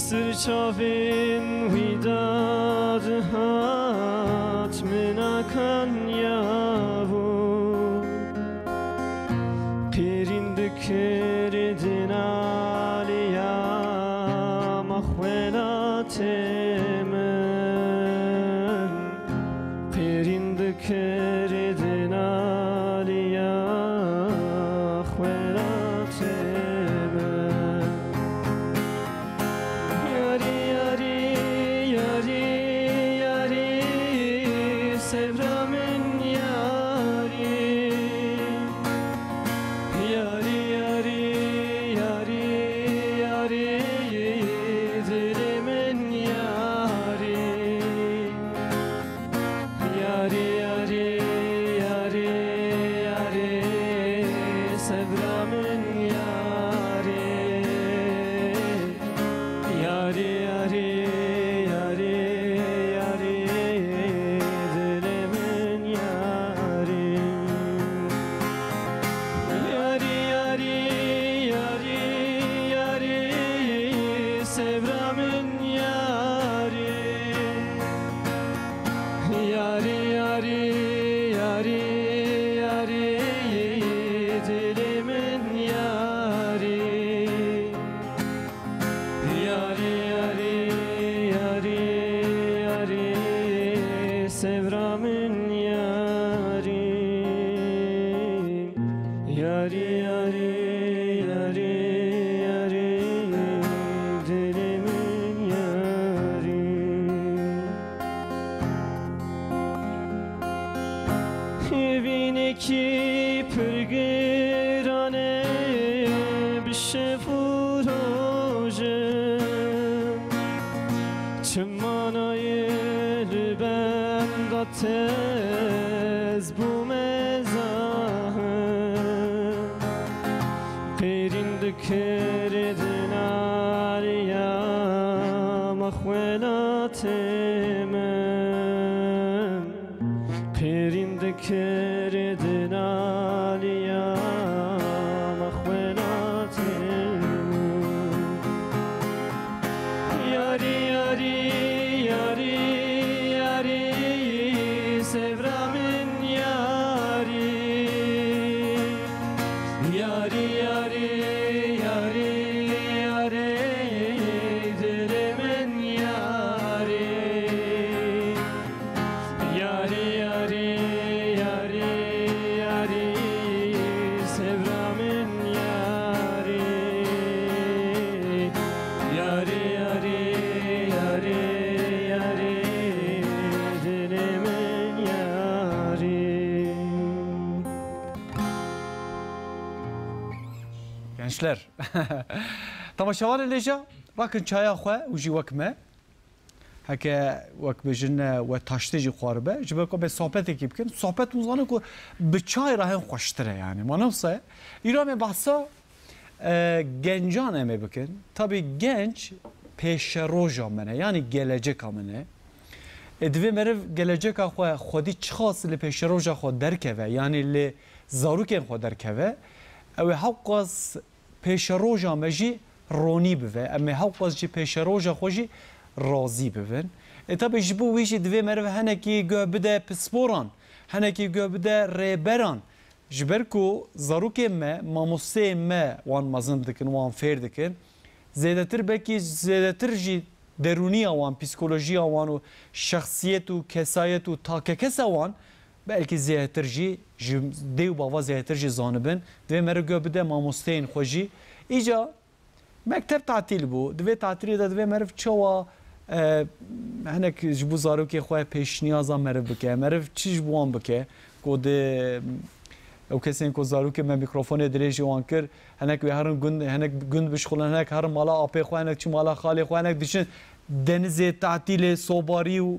سرچاوین ویداد هات مناکان یاو پیرین دکردین آلیا مخولات من پیرین دکردین آلیا مخولات کی پرگرانه بشه فروژه چمانای لبندات از بوم زهر پیرین دکردن آلیا مخولات من پیرین دکردن آلیا مخولات یاری یاری یاری یاری سفرامن یاری یاری یاری یاری یاری دلمن یاری یاری یاری یاری یاری سفرامن یاری یاری یاری یاری یاری دلمن یاری. Gençler, tamaşavar leja, bakın çaya xwe û jî wek me, heke wek bijin we taştê jî xwarbe, ji ber ku be sohbetekî bikin, sohbet uzanı ku bi çay re hin xweştir e yani. Manavsa, îro me behsa gencan em ê bikin. Tabii genç pêşeroja me ne, yani gelececa me ne. Divê meriv gelececa xwe xwedî çixas li pêşeroja xwe derkeve, yani li zarokên xwe derkeve, ew ê hewqas pêşeroja me jî ronî bive, em ê hewqas jî pêşeroja xwe jî razî bibin. Tabii ji bo wî jî divê meriv henekî guh bide pisporan, henekî guh bide rêberan. Ji ber ku zarokên me, mamosteyên me wan mezin dikin, wan fêr dikin, zêdetir belkî zêdetir jî derûniya wan, psikolojiya wan û şexsiyet û kesayet û takekesa wan belkî zêdetir jî ji dê û bava zêdetir jî zanibin. Divê meriv guh bide mamosteyên xwe jî. Îca mekteb tatîl bû, divê tatilê de divê meriv çawa hinek ji bo zarokê xwe pêşniyaza meriv bike, meriv çi ji bo wan bike ku di ew kesên ku zarokê me mikrofonê dilê jî wan kir, hinek wê herin gund, hinek gund bişxulin, hinek herin mala apê xwe, hinek çi mala xalê xwe, hinek diçin denizê tatilê sobarî û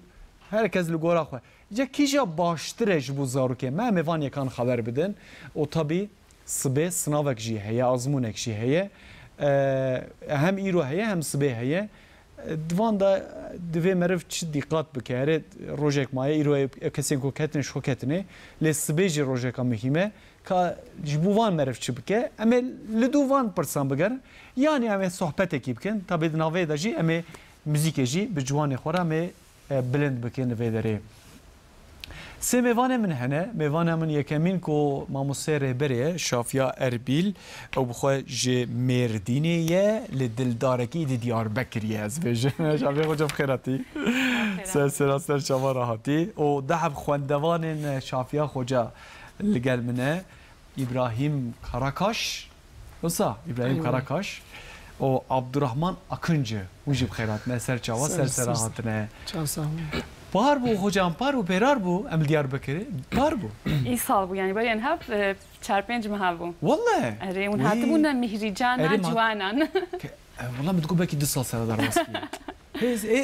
herkes li gora xwe. Îca kîja baştir e ji bo zarokê me, em ê van yekan xeber bidin. O tabii sibê sınavek jî heye, azmûnek jî heye. Hem îro heye hem sibê heye. دوان دا دوی مرف چی دقت بکره روزک مایه ایرو کسی کو کتنش خو کتنه لسبیج روزک مهمه که جبوان مرف چی بکه اما لدوان پرسان بگر یعنی اما صحبت کی بکن تا بد نوی دجی اما موزیک جی به جوان خورا اما بلند بکن و داره سه میوان من هنه میوان من یکمین کو ماموسه رهبره شافیا اربیل او بخواه جه مردینه یه لدلدارکی دی دیار بکریه از بجه شافیا خوشم خیراتی سر شما راحتی و دعب خواندوان شافیا خوجا لگل منه ابراهیم کاراکاش وصا ابراهیم کاراکاش و عبدالرحمن اکنجه وجب خیرات نه سر چاوا سر راحتنه بار بو hocam par bu perar bu em Diyarbakır'ı par bu. İyi sal bu yani böyle hep çarpıncı mı ha bu? Vallahi. Eri un hatı bundan mihricana civanan. Vallahi بتقول بك 2 سال سنه دار باسكي.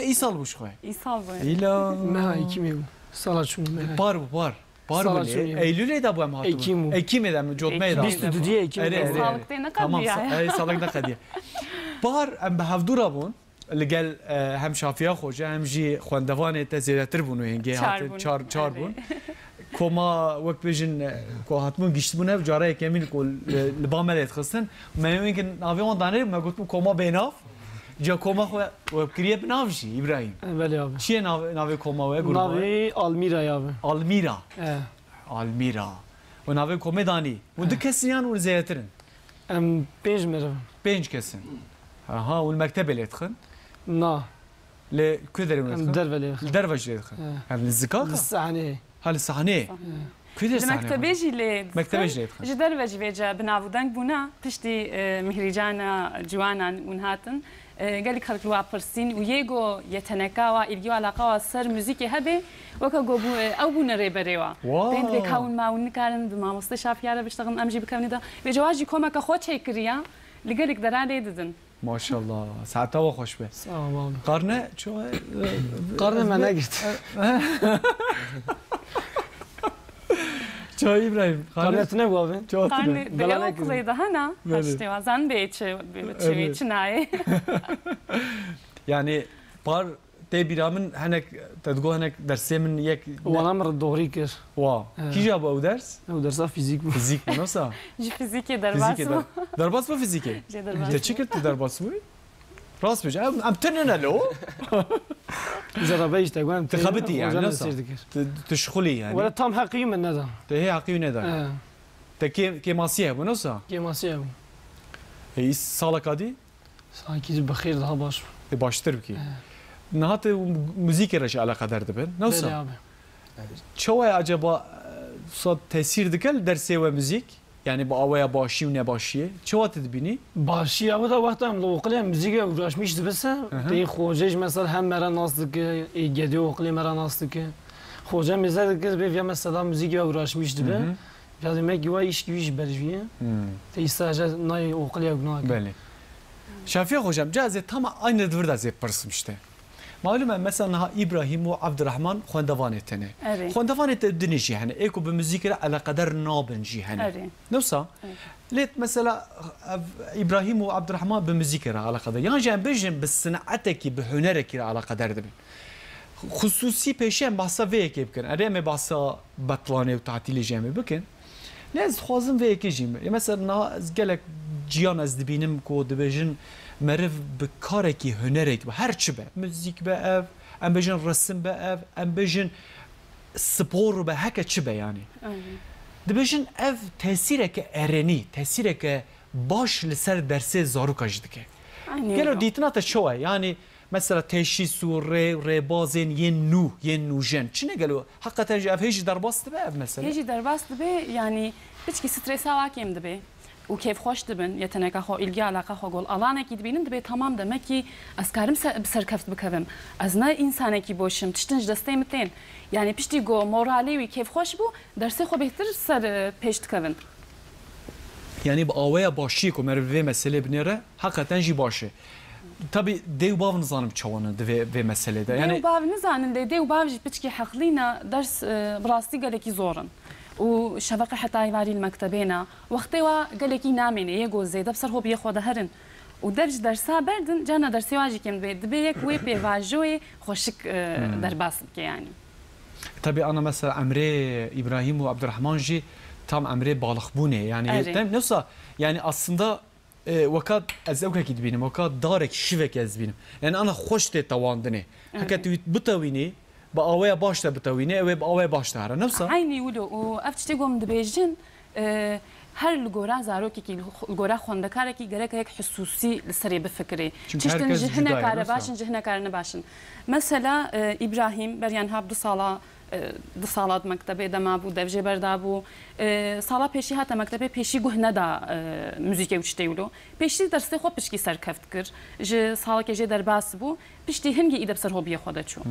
اي سال bu شوي. İyi sal bu. İla. ما Ekim'e bu. Salat şunu. Par bu par. Par bu. Eylül'e de bu hem hatı. Ekim'e de mi Codma'ya da. Biz de diye Ekim. Sağlıkta ne kadar Tamam. yani. Ey sağlık ne kadar. Par em بهفدورا بون اللي قال هم شافيا خوجا هم جي خواندوان تزيدتر بونو هنگي هات چار بون كوما وقت بيجن كو هاتمون گشتمونه جاره كمين كو لبامل خصن ما يمكن نافيون دانر ما قلت كوما بيناف جا كوما خو وبكريه بناف جي ابراهيم بله abi. شي ناوي كوما و گروه Navi Almira abi. الميرا He. الميرا وناوي كومي داني ود كسيان وزيترن Em 5 mera. 5 كسن اها والمكتب اللي يدخل Na. لكذا Em derveli. الدرفج يدخل هم الزكاكه Sahne. هالصحنه كذا صحنه المكتبه جي مكتبه جي يدخل جدر وجي بيجا بنافودان بونا تشتي مهرجانا جوانا ونهاتن قال لك خلق لوا برسين ويجو يتنكاوا يلقوا علاقه سر موزيك هبه وكا جوبو او بونا ريبريوا بين بكون ما ونكارن بما مستشاف يالا بيشتغل امجي بكوني ده بجواجي كوما كخوت هيكريا لقالك دراني ددن ما شاء الله ساعتها خوش به Sağ ol abi. قرنه شو Karnı mene gitti. شو ابراهيم Karnetine bu abi. شو قارني بلا كليدا هنا هشتي وزن بيتش بيتشناي يعني بار تبيرامن هناك تدقو هناك درسي من يك Wana mı doğru kır. وا كي جابوا او درس O dersa fizik bu. فيزيك نوسا جي فيزيكي فيزيك درباس درباس ما فيزيكي جي انت درباس شكلت درباس وي راس بج ام تننا لو Zarabe işte gwen. تخبتي يعني Hocam نوسا esirdik. تشخلي يعني Wala tam hakkıyım ben neden? هي عقيونه ده He. تكي ماسيه ونوسا Gemasiye bu. هي صالك هذه Sanki bakır daha baş. baştır ki. Nahat müzik yarışı ala kadar dibin. Bele Nasıl? abi. Çoğu acaba sad tesir dikel derse ve müzik yani bu avaya başı ne başı çoğu tedbini Başı abi da vaktim lokale müziğe uğraşmıştı bese. Dey hocaj mesela hem mera nasıl ki gedi okule mera nasıl ki. Hoca mesela kız bir mesela müziğe uğraşmıştı be. Ya demek ki iş gibi iş berjiye. Dey sadece nay okule guna. Bəli. Şafiye hocam cazı tam aynı dövrde zep pırsmıştı. Malum mesela İbrahim ve Abdurrahman خواندوان etene. خواندوان etene cihane. Eko bu müzikle alakadar nabın cihane. Nasıl? Let mesela İbrahim ve Abdurrahman bu müzikle alakadar. Yani cem bejim bu sanateki bu hünereki alakadar dibin. خصوصی پیشم بحثا وی که بکن. اره می بحثا بطلانه و تعطیل جمعی بکن. لیز خوازم وی که جیم. مثلا نه از گلک جیان از دبینم که دبیجن مرف بکاره کی هنره کی هر چی به موزیک به اف ام بجن رسم به اف ام بجن سپور به هک چی به یعنی. دبیجن اف تاثیره که ارنی تاثیره که باش لسر درس زارو کاجد که. گلو دیتنا تا شوه یعنی مثلا تشخیص و ربازن ین نوجن چی نگلو حقیقتا جاف هیچ درباست به مثلا هیچ درباست به یعنی هیچ کی استرس واقعیم دبی و کیف خوش دبن yetenek خو ilgi alaka خو gol alana ki dibinin debe tamam demek ki askarım serkeft bikavim az ne insana ki boşum tiştinj desteğim ten yani pişti go morali ve keyf خوش bu derse xo behtir ser peşt kavin yani bu avaya başı ko merve mesele binere hakikaten ji başı tabi dev bav nizanım çavanı ve meselede yani dev bav nizanın dev bav jipçki haklina ders براستی galeki zorun وشبكة حتى يواري المكتبين وقتها قال لك نامين يجو زيد بصر هو بياخذ هرن ودرج درسا بردن جانا درسي واجي كم دبي يك وي بيفاجوي خوشك درباس يعني tabii ana mesela Emre, İbrahim ve Abdurrahman ji tam Emre balıkbune yani Evet. tam nasılsa yani aslında vakat az evkaki dibinem vakat darek şivek az binim yani ana hoş te tavandine hakat bitawini ba avaya başta bitawini ev ba avaya başta hara nasılsa عيني ولو وأفتش تقوم دبيجن هر الجورا زاروكي كي الجورا خوندكاركي جرك هيك حسوسي لسري بفكري Çünkü herkes جهنا جداي، كار نفسه. باشن جهنا كار نباشن مثلا إبراهيم بريان هاب دو صالة دو صالات مكتبه دما بو دفجه بردابو صالة پیشی هات مكتبه پیشی گهنه دا موزیک وشتیولو پیشی درس خو پشکی سر کفت کر ج صالة که ج درباس بو پشتی هنگی ایده بسر هوبیه خدا چو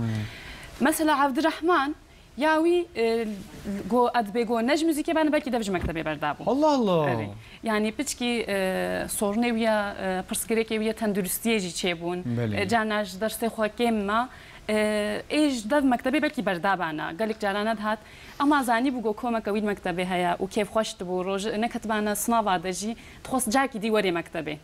مثلا عبد الرحمن ياوي جو ادبيجو نجم موزيكي بان بلكي دفج مكتبي بردابو Allah Allah أري. يعني بتشكي صورني ويا برسكريكي ويا تندرستي جي تشيبون بله. جاناج درسي خو كيما ايش دف مكتبي بلكي بردابانا قالك جارانا هات اما زاني بوجو كوما كويد مكتبي هيا وكيف خوش تبو روج نكتبانا صنافا دجي تخص جاكي دي وري مكتبي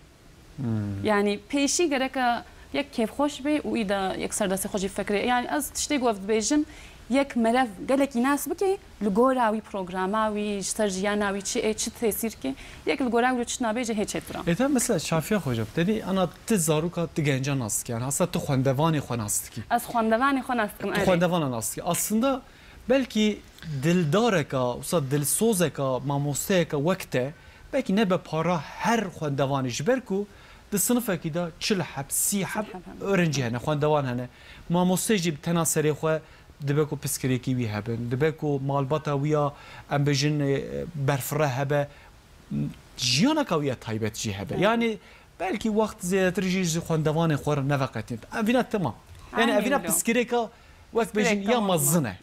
يعني بيشي قالك يك كيف خوش بي واذا يكسر دسي خوشي فكري يعني از تشتي قوف بيجن یک ملف گلکی ناس بکی لگوراوی پروگراماوی استرجیاناوی چه تاثیر که یک لگوراوی چه نبیجه هیچ اترام. Eta mesela Şafiye hocam dedi ana te zaruka te genca nasıl yani aslında te xwendevani xwe nasıl ki از خواندوانی خو نستم te xwendevana nasıl ki aslında belki dildareka usa dilsozeka mamosteyeka vekte belki ne be para her xwendevani ji ber ku di sınıfekî de çil heb sî heb öğrenci hene xwendevan hene mamostey jî tena serê xwe dibe ku piskirekî wî hebin dibe ku malbata wî ya em bijin berfire hebe jiyaneka wî ya taybet jî hebe yani belki wext zêdetir jî ji xwendevanê xwe neveqetin evîna temam yani evîna piskireka wek bijin ya mezin e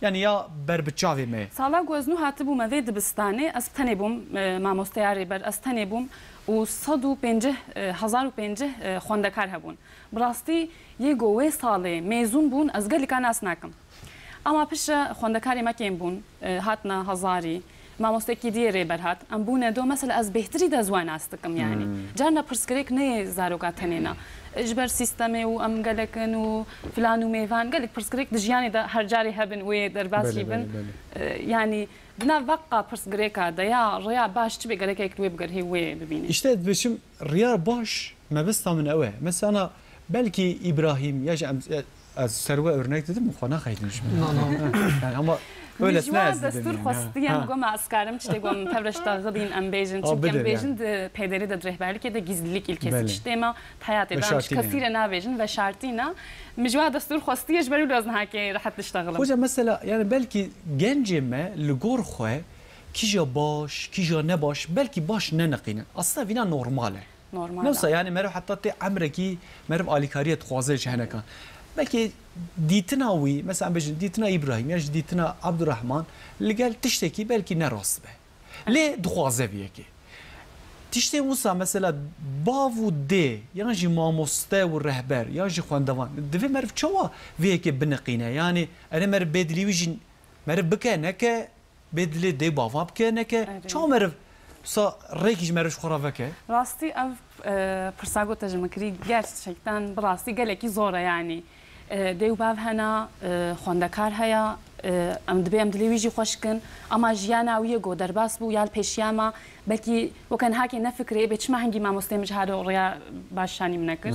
yani ya berbiçavê me سالا گوزنو هاتبو مذي دبستاني استني بوم ماموستياري بر استني بوم و 150 خوندکار هبون براستی یه گوه ساله میزون بون از گلی کان اسناکم اما پیش خوندکاری مکیم بون هاتنا هزاری مامۆستێکی دیێرێ بەرهات ئەم بوونە دۆ مەسەل ئەس بهتری دەزوان ئاستەکەم یانی جارنا پرسکرێک نەیە زارۆگات هەنێنە ژبەر سیستەمێ و ئەم گەلەکەن و فلان و میێوان گەلێک پرسکرێک دژیانێدا هەرجاری هەبن وێ دەرباسی بن ینی بنا vaqqa pirsgirêka de ya rêya baş çi bê gelekek wê bigirhî wê bibîne. İşte dibêjim rêya baş mebista min ew e. Mesela belki İbrahim ya ez serwe örnek dedim mi? Xwe naxeytin ji min. Yani ama öyle ne destur xwestiyan gom askarım çi gom tevreşta gıdîn em bêjin çünkü em bêjin de pêderê de rehberlikê de gizlilik ilkesi tiştêma hayatê de kesîre nabêjin ve şartîna mijwa destur xwestiye ji ber wî loznahekê rehet dişteğilim. Hoca mesela yani belki gencê me li gor xwe kîja baş, kîja ne baş, belki baş ne neqîne. Aslında vîna normal e. Normal. Neyse yani meriv hatta te emrekî meriv alîkariyê dixwaze ji henekan. Belki dîtina wî mesela bêjin dîtina İbrahim ya ji dîtina Abdurrahman li gel tiştekî belki ne rast be. Lê dixwaze vî yekê. Tiştê wisa mesela bav û dê yan jî mamoste û rehber yan jî xwendevan divê meriv çawa vê yekê bineqîne yani erê meriv bêdilî wî jî meriv bike neke bêdilê dê bavan bike neke çawa meriv sa rêkî ji meriv ji xwe re veke. Rastî ev pirsagota ji min kirî gerçekten bi rastî gelekî zor e yani. Dê û bav hena xwendekar heya em dibe em dilê wî jî xweş kin ama jiyana wî yê got derbas bû ya li pêşiyama belkî wekên hakê nefikrê bê çima hengî mamostê min ji hare rêya baş şanî min nekir.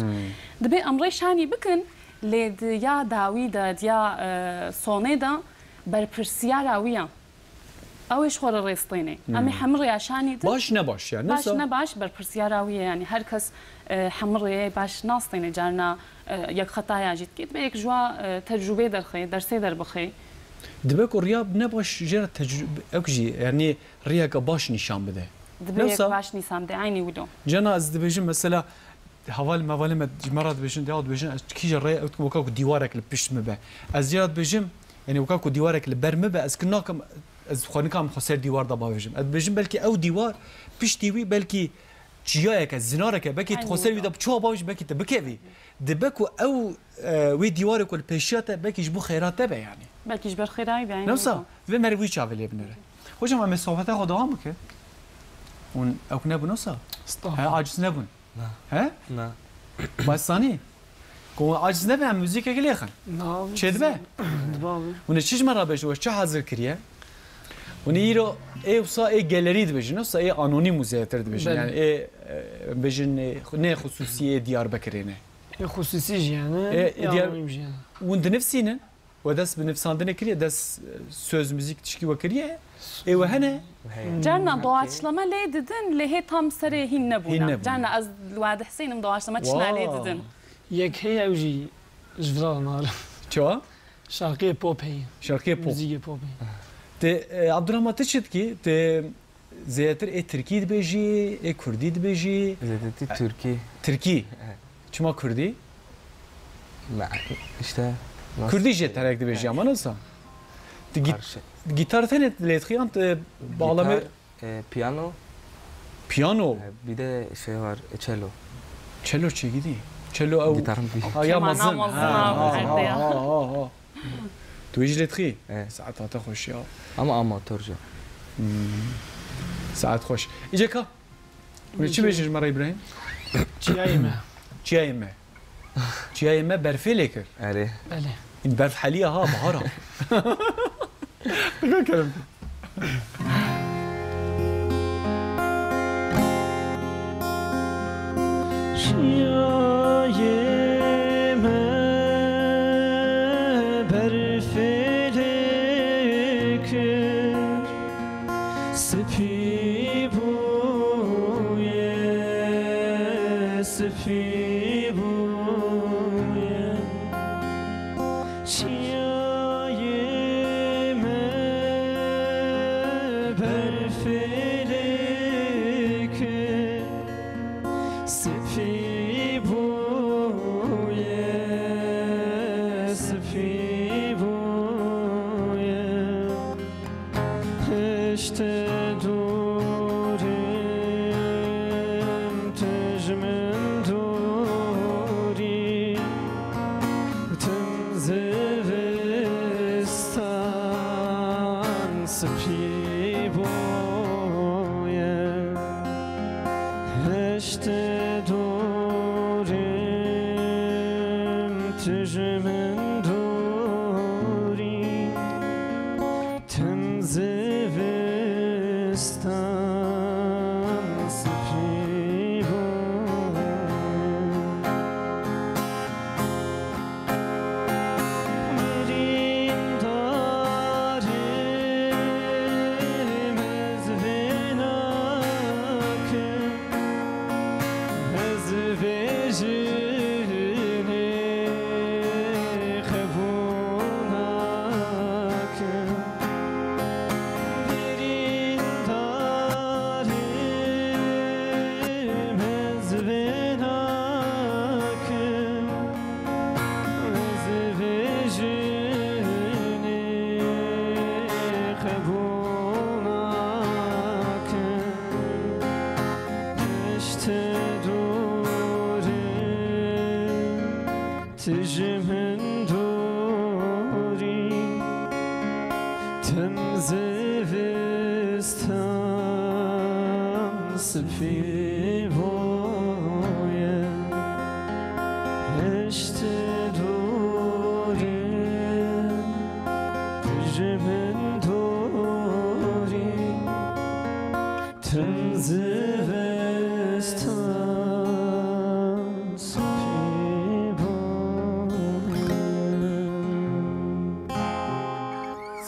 Dibe em rê şanî bikin lê di ya dawî de ya sonê de berpirsiyara wî ye. Ew ê ji xwe re rêstîne. Em ê hemû rêya şanî din. Baş ne baş yani. Baş ne baş berpirsiyara wî ye yani her kes hemû rêyê baş nastîne carna yek xetaya jî dikê dibe yek ji wa tecrübê derxê dersê derbixê. Dibe ku rêya ne baş jê re tecrübe ew jî yani rêyeka baş nîşan bide. Dibe yek baş nîşan bide aynî wilo. Cena ez dibêjim mesela heval mevalê me jmera dibêjin deya dibêjin ez kîja rê ew weka ku dîwarek li pişt me be. Ez jê dibêjim yani weka ku dîwarek li ber me be ez nakim ez xwe nikam xwe ser dîwar da bavêjim. Ez dibêjim belkî ew dîwar piştî wî belkî çiyayeke zinareke belkî xwe ser wî da çawa bavêj belkî te bikevî. Dibe ku ew wê dîwarê ku li pêşiya te belkî ji bo xêrat te be yani. Belkî ji ber xêrayî be. Newsa vê meriv wî çavê lê binêre. Hocam em sohbeta xwe dewam bike. Un ew nebûn newsa. Aciz nebûn. ها نه باسانی کو عجز نبه موزیک گلی خن نه چه دبه دبابه اون چیش مرا بشه و چه حاضر کریه اون ایرو ای وسا ای گالری دبجن وسا ای انونیم موزیتر دبجن بله. یعنی ای بجن نه خصوصی دیار بکرینه خصوصی جیانه دیار جیانه اون دنفسینن و دست بنفساندن کریه دست söz müzik tişki bakriye ای وهنه جانا ضواجلما لي ددن لهي تام سري هين هين نبونا نبونا. جانا از الواد حسين ضواجلما تشنا لي ددن یک هی اوجی جفرا نار ço شرقی پاپ هی şarkıya pop موزیک پاپ هی te Abdurrahman tişit ki te زیاتر ای ترکی دبیجی ای کردی دبیجی زدتی ترکی ترکی چما کردی işte کردی جه ترک دبیجی ama nasıl karşı gitar tenet letxiyan te bağlama gitar, piyano piyano bir de şey var cello cello çi gidi cello ev gitarın bir ha ya كمان mazın موزنة وعندها. ha tu iş letxi Evet. saat hata hoş ya ama amatörce saat hoş iyice ka çi beşir mara İbrahim چیایی مه çiya yeme çiya yeme berfe lekir yani بله این برف حلیه ها بهارا نگاه کردم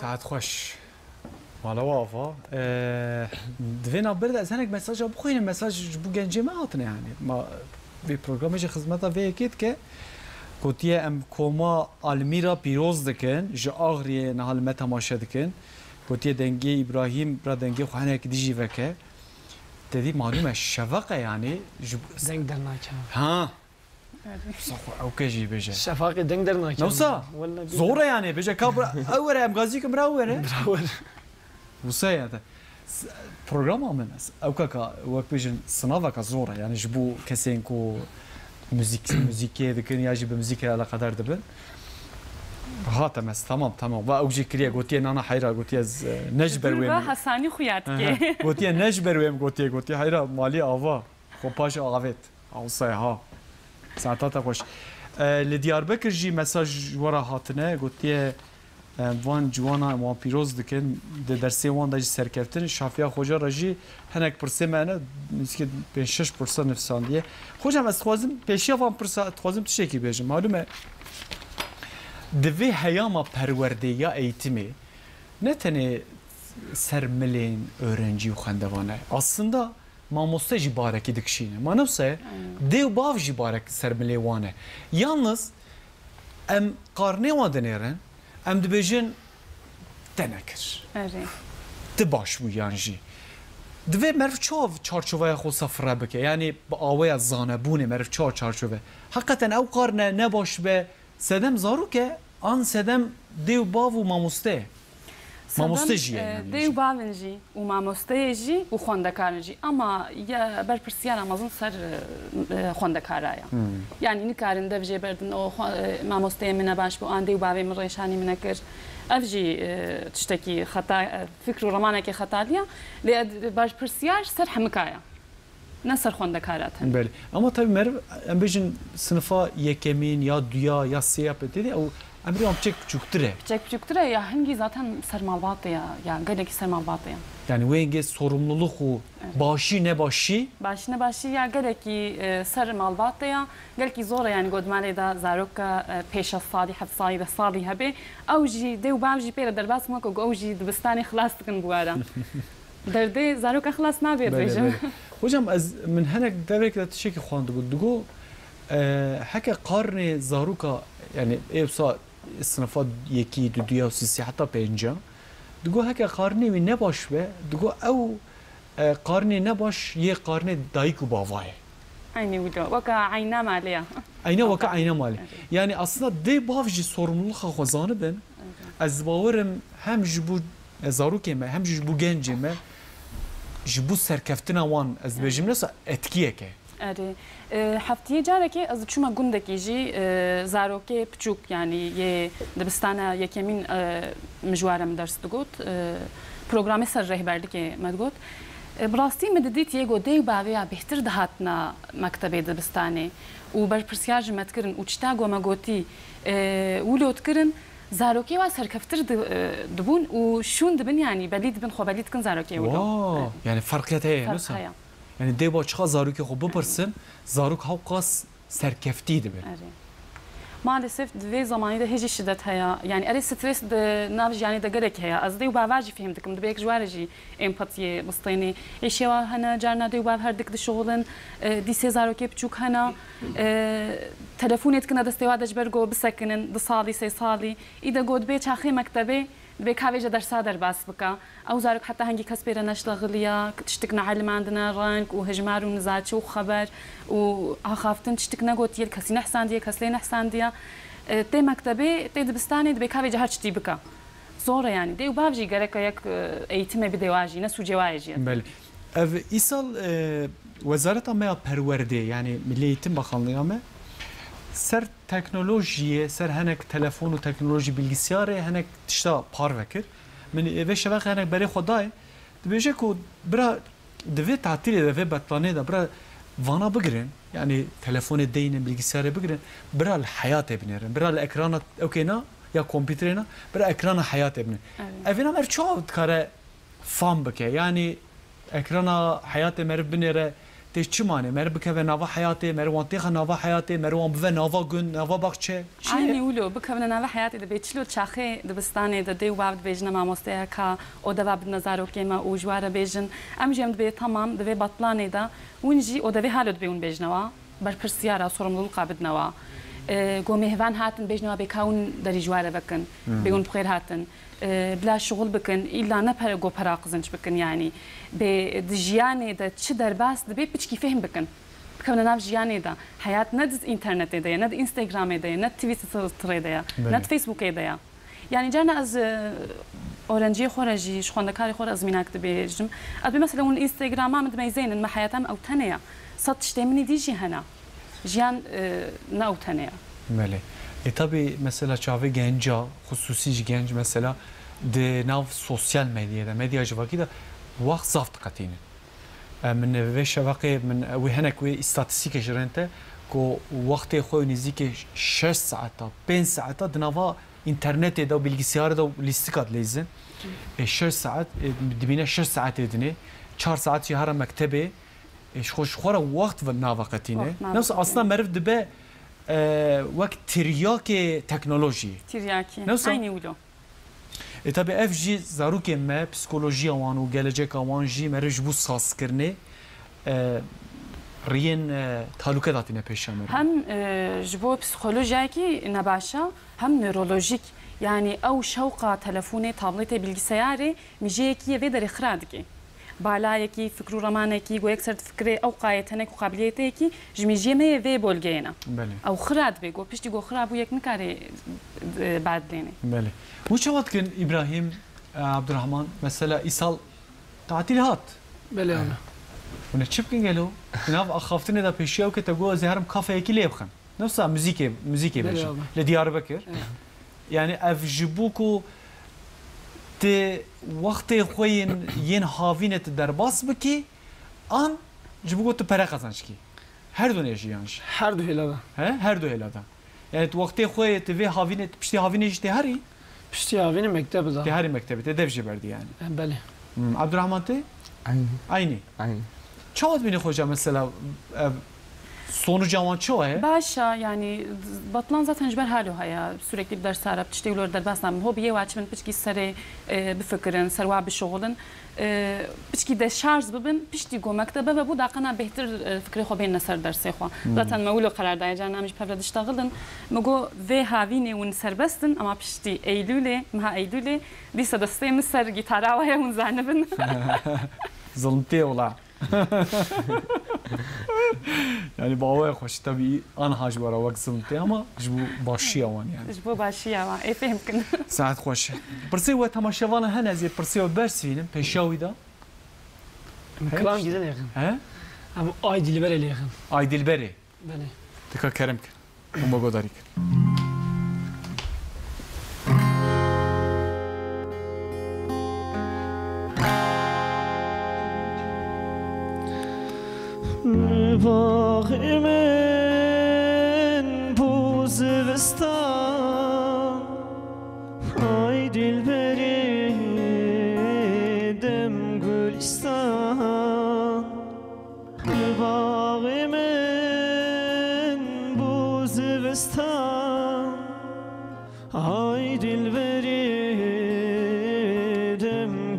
ساعت خوش مالا وافا دوینا برد از هنگ مساج بخوین مساج بو گنجی ما هاتنه یعنی ما به پروگرامش خدمتا وی کید که گوتیه ام کوما آلمیرا پیروز دکن جا آغریه نهال ما تماشا دکن گوتیه دنگی ابراهیم برا دنگی خوانه که دیجی وکه دیدی معلومه شفقه یعنی دنگ در ناکم ها او کجی بجه شفاقی دنگ در ناکم نوسا زوره یعنی بجه کابرا اوره ام غازی که برا اوره وسا يعني بروجرام من او كاكا وقت بيجن صنافه كزوره يعني جبو كاسينكو موزيكيه ذكر يجي بموزيكا على قدر دبل هات مس تمام و اوجي كريا قلت انا حيره قلت نجبر وين حساني خوياتك قلت نجبر وين قلت حيره مالي افا خو باش اغافيت اوسای ها ساعتات خوش لدیاربکر جی مساج ورا هاتنه گوتیه وان جوانا وان پیروز دکن د درسی وان دج سرکفتن شافیا خوجا رجی هنک پرسه منه مسکی 5-6% نفساندیه خوجا از خوازم پیشیا وان پرسه خوازم تشکی بیجم معلومه دوی هیاما پرورده یا ایتمی نه تنه سرملین öğrenci و خندوانه aslında mamoste jî barekî dikişîne ma nefse dev bav jî barek sermilê wane yalnız em qarnê wan dinêrin em dibêjin te nekir ti baş bû yan jî divê meriv çav çarçoveya xwe safire bike yani bi aweya zanebûnê meriv çav çarçove heqeten ew qarne ne baş be sedem zarok e an sedem dev bav û mamoste مامۆسته ژیه دێ و باوێن ژی و مامۆستەیە ژی و خوێندەکارن ژی ئەما بەرپرسیار ئەمەزن سەر خوێندەکارایە یعنی نکارن دەبژێ بردنەوە مامۆستەیە منە باش بۆ ئان دێ و باوێ من ڕێشانی منە کرد ئەفژی تشتێکی فکر و ڕەمانێکی خەتالیە لێ باشپرسیار سەر هەمکایە نه سەر خوێندەکاراتن بله ئەمە تاوی مەرب ئەم بێژن سنفا یەکەمین یا دویا یا سێیا پێدێ ئەو ئەمری ئەم بچێک بچووکترە بچێک بچووکترە یا هەنگی زاتەن سەرماڵباتەیە یا گەلێکی سەرماڵباتەیە yani wêngê sorumluluk û başî nebaşî başî nebaşî ya gelekî ser malbatê ya gelekî zor yani godmanê da zaroka pêşa salî heft salî de salî hebe ew jî dê û bav jî pêre derbas mak û ew jî dibistanê xilas dikin bu ara derdê zaroka xilas nabe dibêjim hocam ez min hinek devrek de tişekî xwandibû digo heke qarnê zaroka yani ev sa sınıfa yekî du duya sîsî heta pênca digo heke qarnê wî nebaş be digo ew qarnê nebaş yê qarnê dayîk û bavayê aynı wilo weka ayna maliye ayna weka ayna malê yani aslında dê bav jî sorumluluqa xwe zanibin ez bawerim hem ji bo zarokê me hem jî ji bo gencê me ji bo serkeftina wan ez dibêjim nesa etkiyeke هەفتەیە جارێکی ئەز چوومە گوندێکی ژی زارۆکێ بچووک ینی دەبستانە یەکەمین مژوارە من دەرس دەگوت پرۆگرامی سەر ڕێهبەردێکێ مەدگوت بڕاستی مددیت یەگۆ دێ و باوەیە بهتر دەهاتنە مەکتەبێ دەبستانێ و بەرپرسیاژ مەتکردن و چتا گۆمەگۆتی ولۆتکردن زارۆکێ وا سەرکەفتر دەبوون و شوون دەبن ینی بەلی دبن خۆ بەلی دکن زارۆکێ yani farkiyet heye yani dê çiqa zarokê xwe bipirsin zarok hew qas serkeftî dibe maalesef divê zamanî de hêjî şiddet heye yani erê stres di nav jiyanê de gelek heye ez dê û bavar jî fêm dikim dibe yek ji ware jî empatiyê bistênê êşewa hene carna dê û bav her dik dişoxilin dîsê zarokê biçûk hene telefonê dikine destê wa de ji ber got bisekinin di salî sê salî î de got bê çaxê mektebê دبێ کاوێژە دەرسا دەرباس بکە ئەو زارک حتا هەنگی کەس پێرە نەشتەغڵیە شتێک نەعلماندنە ڕنگ و هژمار و نزاچە و خەبەر و ئاخافتن شتێک نەگوتیە کەسی نەحساندیە کەس لێ نەحساندیە تێ مەکتەبێ تێ دبستانی دبێ کاوێجە هەر شتی بکە زۆرە ینی دێ و باوژی گەرەکە یەک ئەیتمێ بدێواژی نەسوجێوایژیە ev îsal wezareta me ya perwerdê yani Milli Eğitim Bakanlığı me ser teknolojiye ser henek telefon û teknoloji bilgisayarê henek tişta par vekir min vê şeveqê henek berê xwe dayê dibêje ku bira divê tatilê de vê betlanê de bira vana bigirin yani telefonê deynin bilgisayarê bigirin bira li heyatê binêrin bira li ekrana ewkêna ya kompîterê na bira ekrana heyatê binin evêna mer çav dikare fam bike yani ekrana heyatê meriv binêre تێ چمانێ مەر بکەوێ ناوا حیاتێ مەروان تێخە ناوا حیاتێ مەروان بڤە ناوا گوند ناوا باخچێ عینی ولۆ بکەونە ناوا حیاتی دەبێت چلۆ چاخێ دبستانێ دەدەی و باو دبێژنە مامۆستەیەکە ئەو دەوا بنە زارۆکێمە و ژوارە بێژن ئەم ژێم دەبێت تەمام دەبێت بەتڵانێدا ونجی ئەو دەبێ هالۆ دبێون بێژنەوە بەرپرسیارە سۆرمڵوقا بدنەوە گۆمێهوان هاتن بێژنەوە بێکاون دەری ژوارە بکەن بێون بخێر هاتن بلا شغل بکن ئیلا نەپەرە گۆپەرا قزنج بکن ینی بێ ژیانێدا چ دەرباس دەبێت پچکی فێم بکن بکەونە ناو ژیانێدا حیات نەد ئینتەرنێتێدەیە نەد ئینستاگرامێدەیە نەت تیویترێدەیە نەت فەیسبوکێدەیە یعنی جارنا ئەز ئۆرەنجی خۆرەژی خوێندەکاری خۆر ئەزمیناک دەبێژم ئەبێ مەسەلە اون ئینستاگراما من دمەیزێنن مە حیاتام ئەو تەنەیە سەد شتێ منی دیژی هەنا ژیان نە ئەو تەنەیە tabii mesela çavê genca xusûsî genç mesela di nav sosyal medyada medya jivakî de wext zaf diqetînin من وی شبکه من وی هنک وی استاتستیک جرنته که وقتی خوی نزدیک 6 ساعت تا 5 ساعت دنوا اینترنت دا و bilgisayar دا لیستیکات لیزن 6 ساعت دبینه 6 ساعت دنی 4 ساعت هر مکتبه خوش خورا وقت و ناوقتینه نفس اصلا مرف دبه وقت تریاک تکنولوژی تریاکی نفس عینی ولو tabi ev jî zarokên me psikolojiya wan û geleceka wan jî mere ji bo sazkirinê riyên taluke datîne pêşa me. هم ji bo psikolojiyekî nebaşa hem nörolojik yani ew şewqa telefonê, tabletê, bilgisayarê mijiyekî vê derê xira dike. Balayekî, fikr û remanekî, goyek ser fikrê ew qayetenek û qabiliyetekî ji mijiyê me vê bolgeyê ne. Ew xira dibe, got piştî got xira bû yek nikare badlêne. Belê. Hûn çawa dikin İbrahim, Abdurrahman mesela îsal tatil hat. Belê ana. Hûn çi bikin gelo? Nav axaftinê da pêşiya ke te got ez ê herim kafeyekî lê bixin. Nefsa müzikê bêjin. Li Diyarbekir. Yani ev ji bo ku te wextê xwe yên havînê te derbas bikî an ji bo ku tu pere qezançkî. Her du jiyan jî. Her du hêlada. Her du hêlada. Yani tu wextê xwe te vê havînê piştî havînê jî tê herî? Piştî havînê mektebê da. Tê herî mektebê te dev jê berdî yani. Belê. Abdurrahman tê? Aynı. Çawa dibînî xwe mesela sonuca wan çawa ye? Başa yani batlan zaten ji ber halû heye sürekli bir ders arab tiştê lor derbas nam hobiye waç min piçkî serê bifikirin ser wa bişoğulin piçkî de şarj bibin piştî got mektebe ve bu daqana bêhtir fikrê xwe bên ser dersê xwe zaten me wilo qerar daye carna mij pevre diştagilin me got vê havînê hûn serbestin ama piştî Eylûlê meha Eylûlê dîsa destê min ser gîtara we hûn zanibin Zilmtê ola. Yani باوای خوش tabii an haj bara wek zilmtê ama ji bo başiya wan yani. ji bo başiya wan ê fêm bikin. Saet xweş. Pirsê we temaşevanan hene ez ê pirsê we bersînim pêşiya wî da. Kiram gize yakın. He? Ama ay dilberê lê yakın. Aydilberê. Belê. Tika kerem kir. Hûn godarî kir. باغ من بوز وستان ay dilberim gülistan باغ من بوز وستان ay dilberim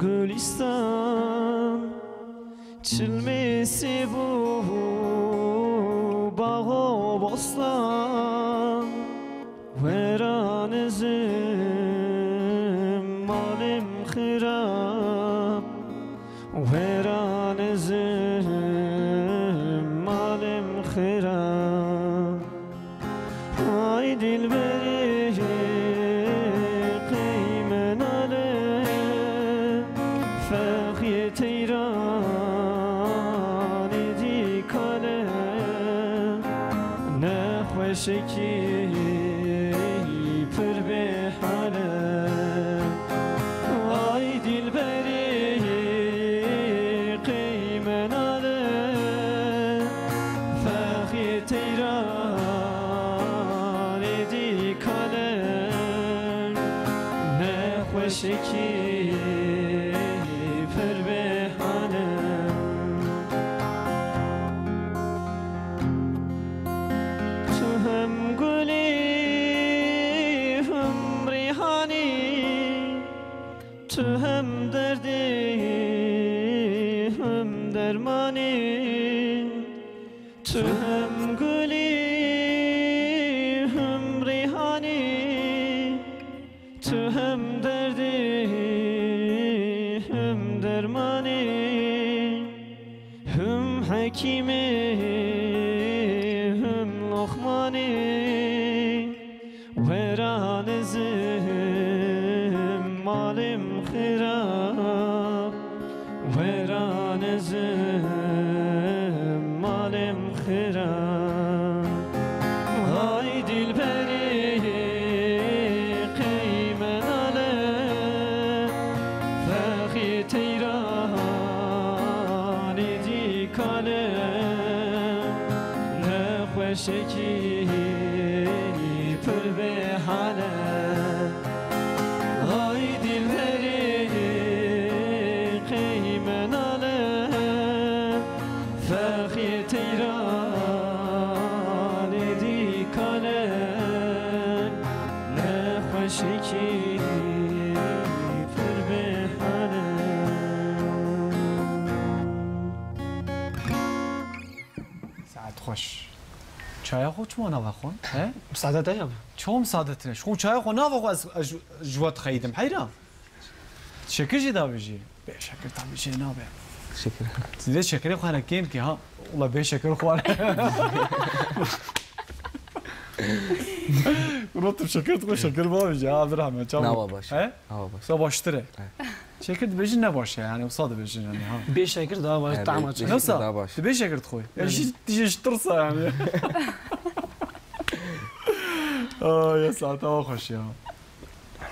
gülistan çilmesi bu bostan veranizim malim khirab veranizim malim khirab ay dilberi qiymen ale fakhiye teyran dikale نخوشکی پر به حالم آی دل بری قیمناله فخی تیران دی کالم نخوشکی پر به حالم هم گلی هم ریحانی تو هم دردی هم درمانی تو هم گلی هم ریحانی تو هم دردی هم درمانی هم حکیمی veranizim malim khirab veranizim malim khirab ay dilberi qiymen ale fakhi teyran di شکی پر به حالم ساعت خوش چای خود چما نواخون؟ سعادت هیا چم سعادت نش خون چای خود نواخو از جوات خیدم حیران شکر جدا بجی به شکر تا بجی نابه شکر زیده شکری خواهنه کیم که ها والله به شکر خواهنه روتم شکر تقول شکر بابجی ها عبدالرحمن نوا باشه اه؟ نوا باشه سا باشتره شکر بجی نباشه یعنی وصاد بجی یعنی ها به شکر دا باش طعم به- چه نفسه دا باشه. تبي شكر تخوي يعني شي تيجي شطرصه يعني يا ساعة خوش يا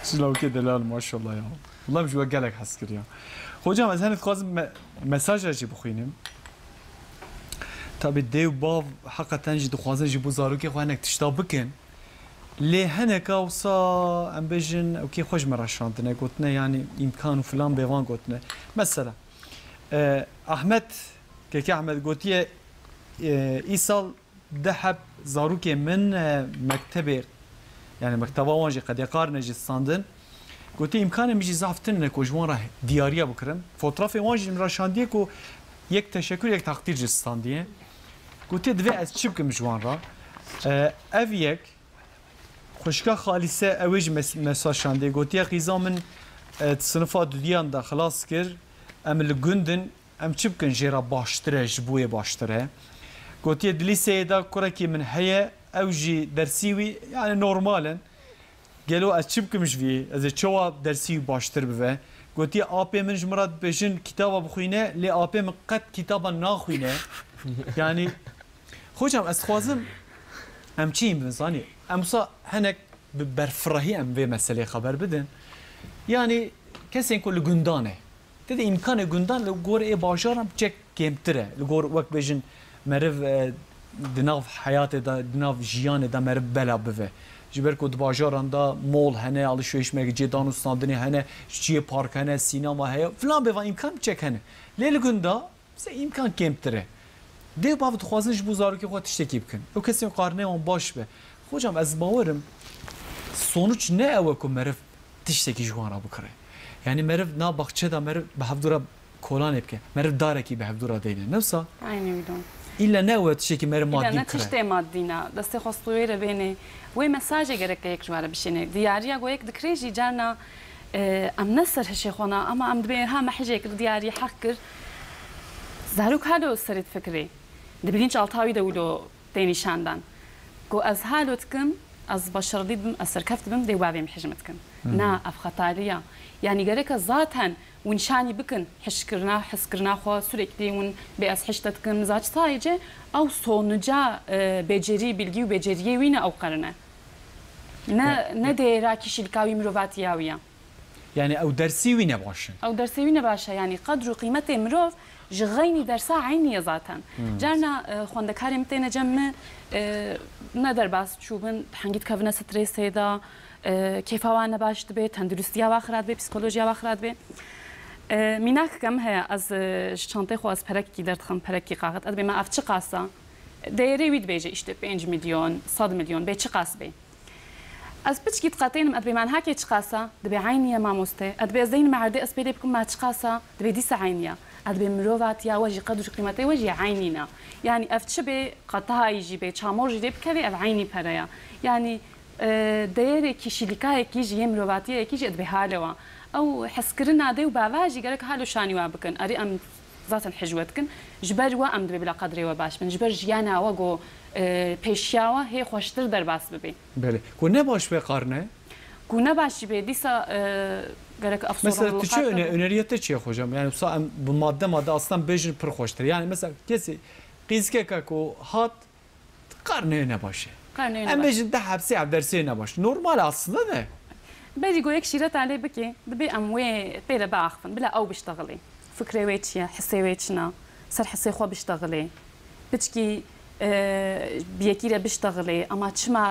شلون كده لا ما شاء الله يا والله مش وقالك حسكر يا خوجا مثلا تخوز مساج اجي بخوينم تابي ديو باف حقا تنجي دخوازن جيبو زاروكي خوانك تشتابكن لي هنكا وصا ام بيجن اوكي خوش مرشانتنا قلتنا يعني امكان وفلان بيوان قلتنا مثلا احمد كيكي احمد قلتيه ايصال دحب زاروكي من مكتبه يعني مكتبه وانجي قد يقارن جي الصندن قلت امكان ميجي زافتن كو جوان راه دياريه بكرم فوترافي وانجي مرشانديه كو يك تشكر يك تقدير جي الصنديه قلت دفي از شبكم جوان را افيك خوشكا خالصه اوج مساشاندي قلت يا غيزا من تصنفات ديان دا خلاص كر ام الجندن ام شبكن جيرا باشتره جبويه باشتره قلت يدلي سيدا كركي من هيا اوجي درسيوي يعني نورمالا قالوا اتشبك مش في اذا تشوا درسي باشتر بفه قلت يا ابي من جمرات بجن كتابه بخوينه لي ابي من قد كتابه ناخوينه يعني خوجم استخوازم ام تشيم بنصاني ام صا هنك برفرهي ام في مساله خبر بدن يعني كسين كل جندانه تدي امكان جندان لو جور اي باشارم تشيك كيمتره لو وقت بجن مرف دناف حياتي دا دناف جياني دا مرف بلا بفه جبر كود باجاران دا مول هنه alışveriş merkezi danuslandını hene çiğ park hene sinema heye falan beva imkan çek hene lel günda se imkan kemtire de bav dixwazin ji bu zarokê xwe tiştekî bikin ew kesên qarnê wan baş be hocam ez bawerim sonuç ne ew ku meriv tiştekî ji wan re bikire yani meriv na baxçe da meriv bi hevdura kolanê bike meriv darekî bi hevdura deyne nefsa عيني بدون illa ne ew tiştekî meriv إذا madî نتشتي bikire مادينا دستي خصويرة بيني وي مساجي جرك هيك جوارا بشينك دياريا جويك دكريجي جانا ام نسر هالشيخونا اما ام دبي ها ما حجيك دياري حكر زاروك هالو سرت فكري دبلينش الطاوي دولو تاني شاندان جو از هالو تكم از بشر ديد اثر كفت بم دي وابي محجمتكم نا افخطاريا يعني جرك ذاتن ونشاني بكن حسكرنا خو sürekli ون بأس حشتتكم زاج sadece او sonuca beceri bilgi ve beceriye wine او قرنه ne değera kişilikavi mirovatiyawiya yani ew dersî wî ne başin او درسي وين باشا يعني قدر وقيمة مروف جغيني درسا عيني ذاتا جارنا خوندكاري متينا جم ندر باس شوبن حنجيت كافنا ستريس هيدا كيف وانا باش تبي تندرستيا واخرات بي بسيكولوجيا واخرات بي ميناك كم هي از شانتي خو از پركي درت خم پركي قاقت اد بما افتش قاسا دايري ويد بيجي işte 5 milyon 100 milyon بي قاس بي از بتشكي تقاطين اد بما هاكي تشقاسا دبي عينيا ما مستي اد بي زين معدي اسبيدي بكم ما تشقاسا دبي ديس عينيا اد بي مروفات يا وجه قدر قيمته وجه عينينا يعني افتش بي قطها يجي بي çamur جي بكبي اد عيني paraya يعني دايري كيشيليكا كيجي يمروفاتي كيجي اد بحالوا او حسكرنا دي وباواجي قالك هالو شاني وابكن اري ام ذات حجوتكن جبر و ام دبي بلا قدري وباش من جبر جيانا وگو پیشیاوا هی خوشتر در باس ببی. بله. کو ne baş به قرنه؟ کو ne baş be disa gerek afsor. Mesela tüçe öneriyette çiğ hocam yani bu madde aslında bejin pır hoştur. Yani mesela kesi qizke kako hat qarne ne başı. Qarne ne başı. başı. Bejin de hepsi dersi ne başı. Normal aslında da. بدي يقول لك شيرات عليه بكي دبي اموي بيلا باخفن بلا او بيشتغلي فكري ويتشيا حسي ويتشنا سر حسي خو بيشتغلي بتشكي بيكيره بيشتغلي اما تشما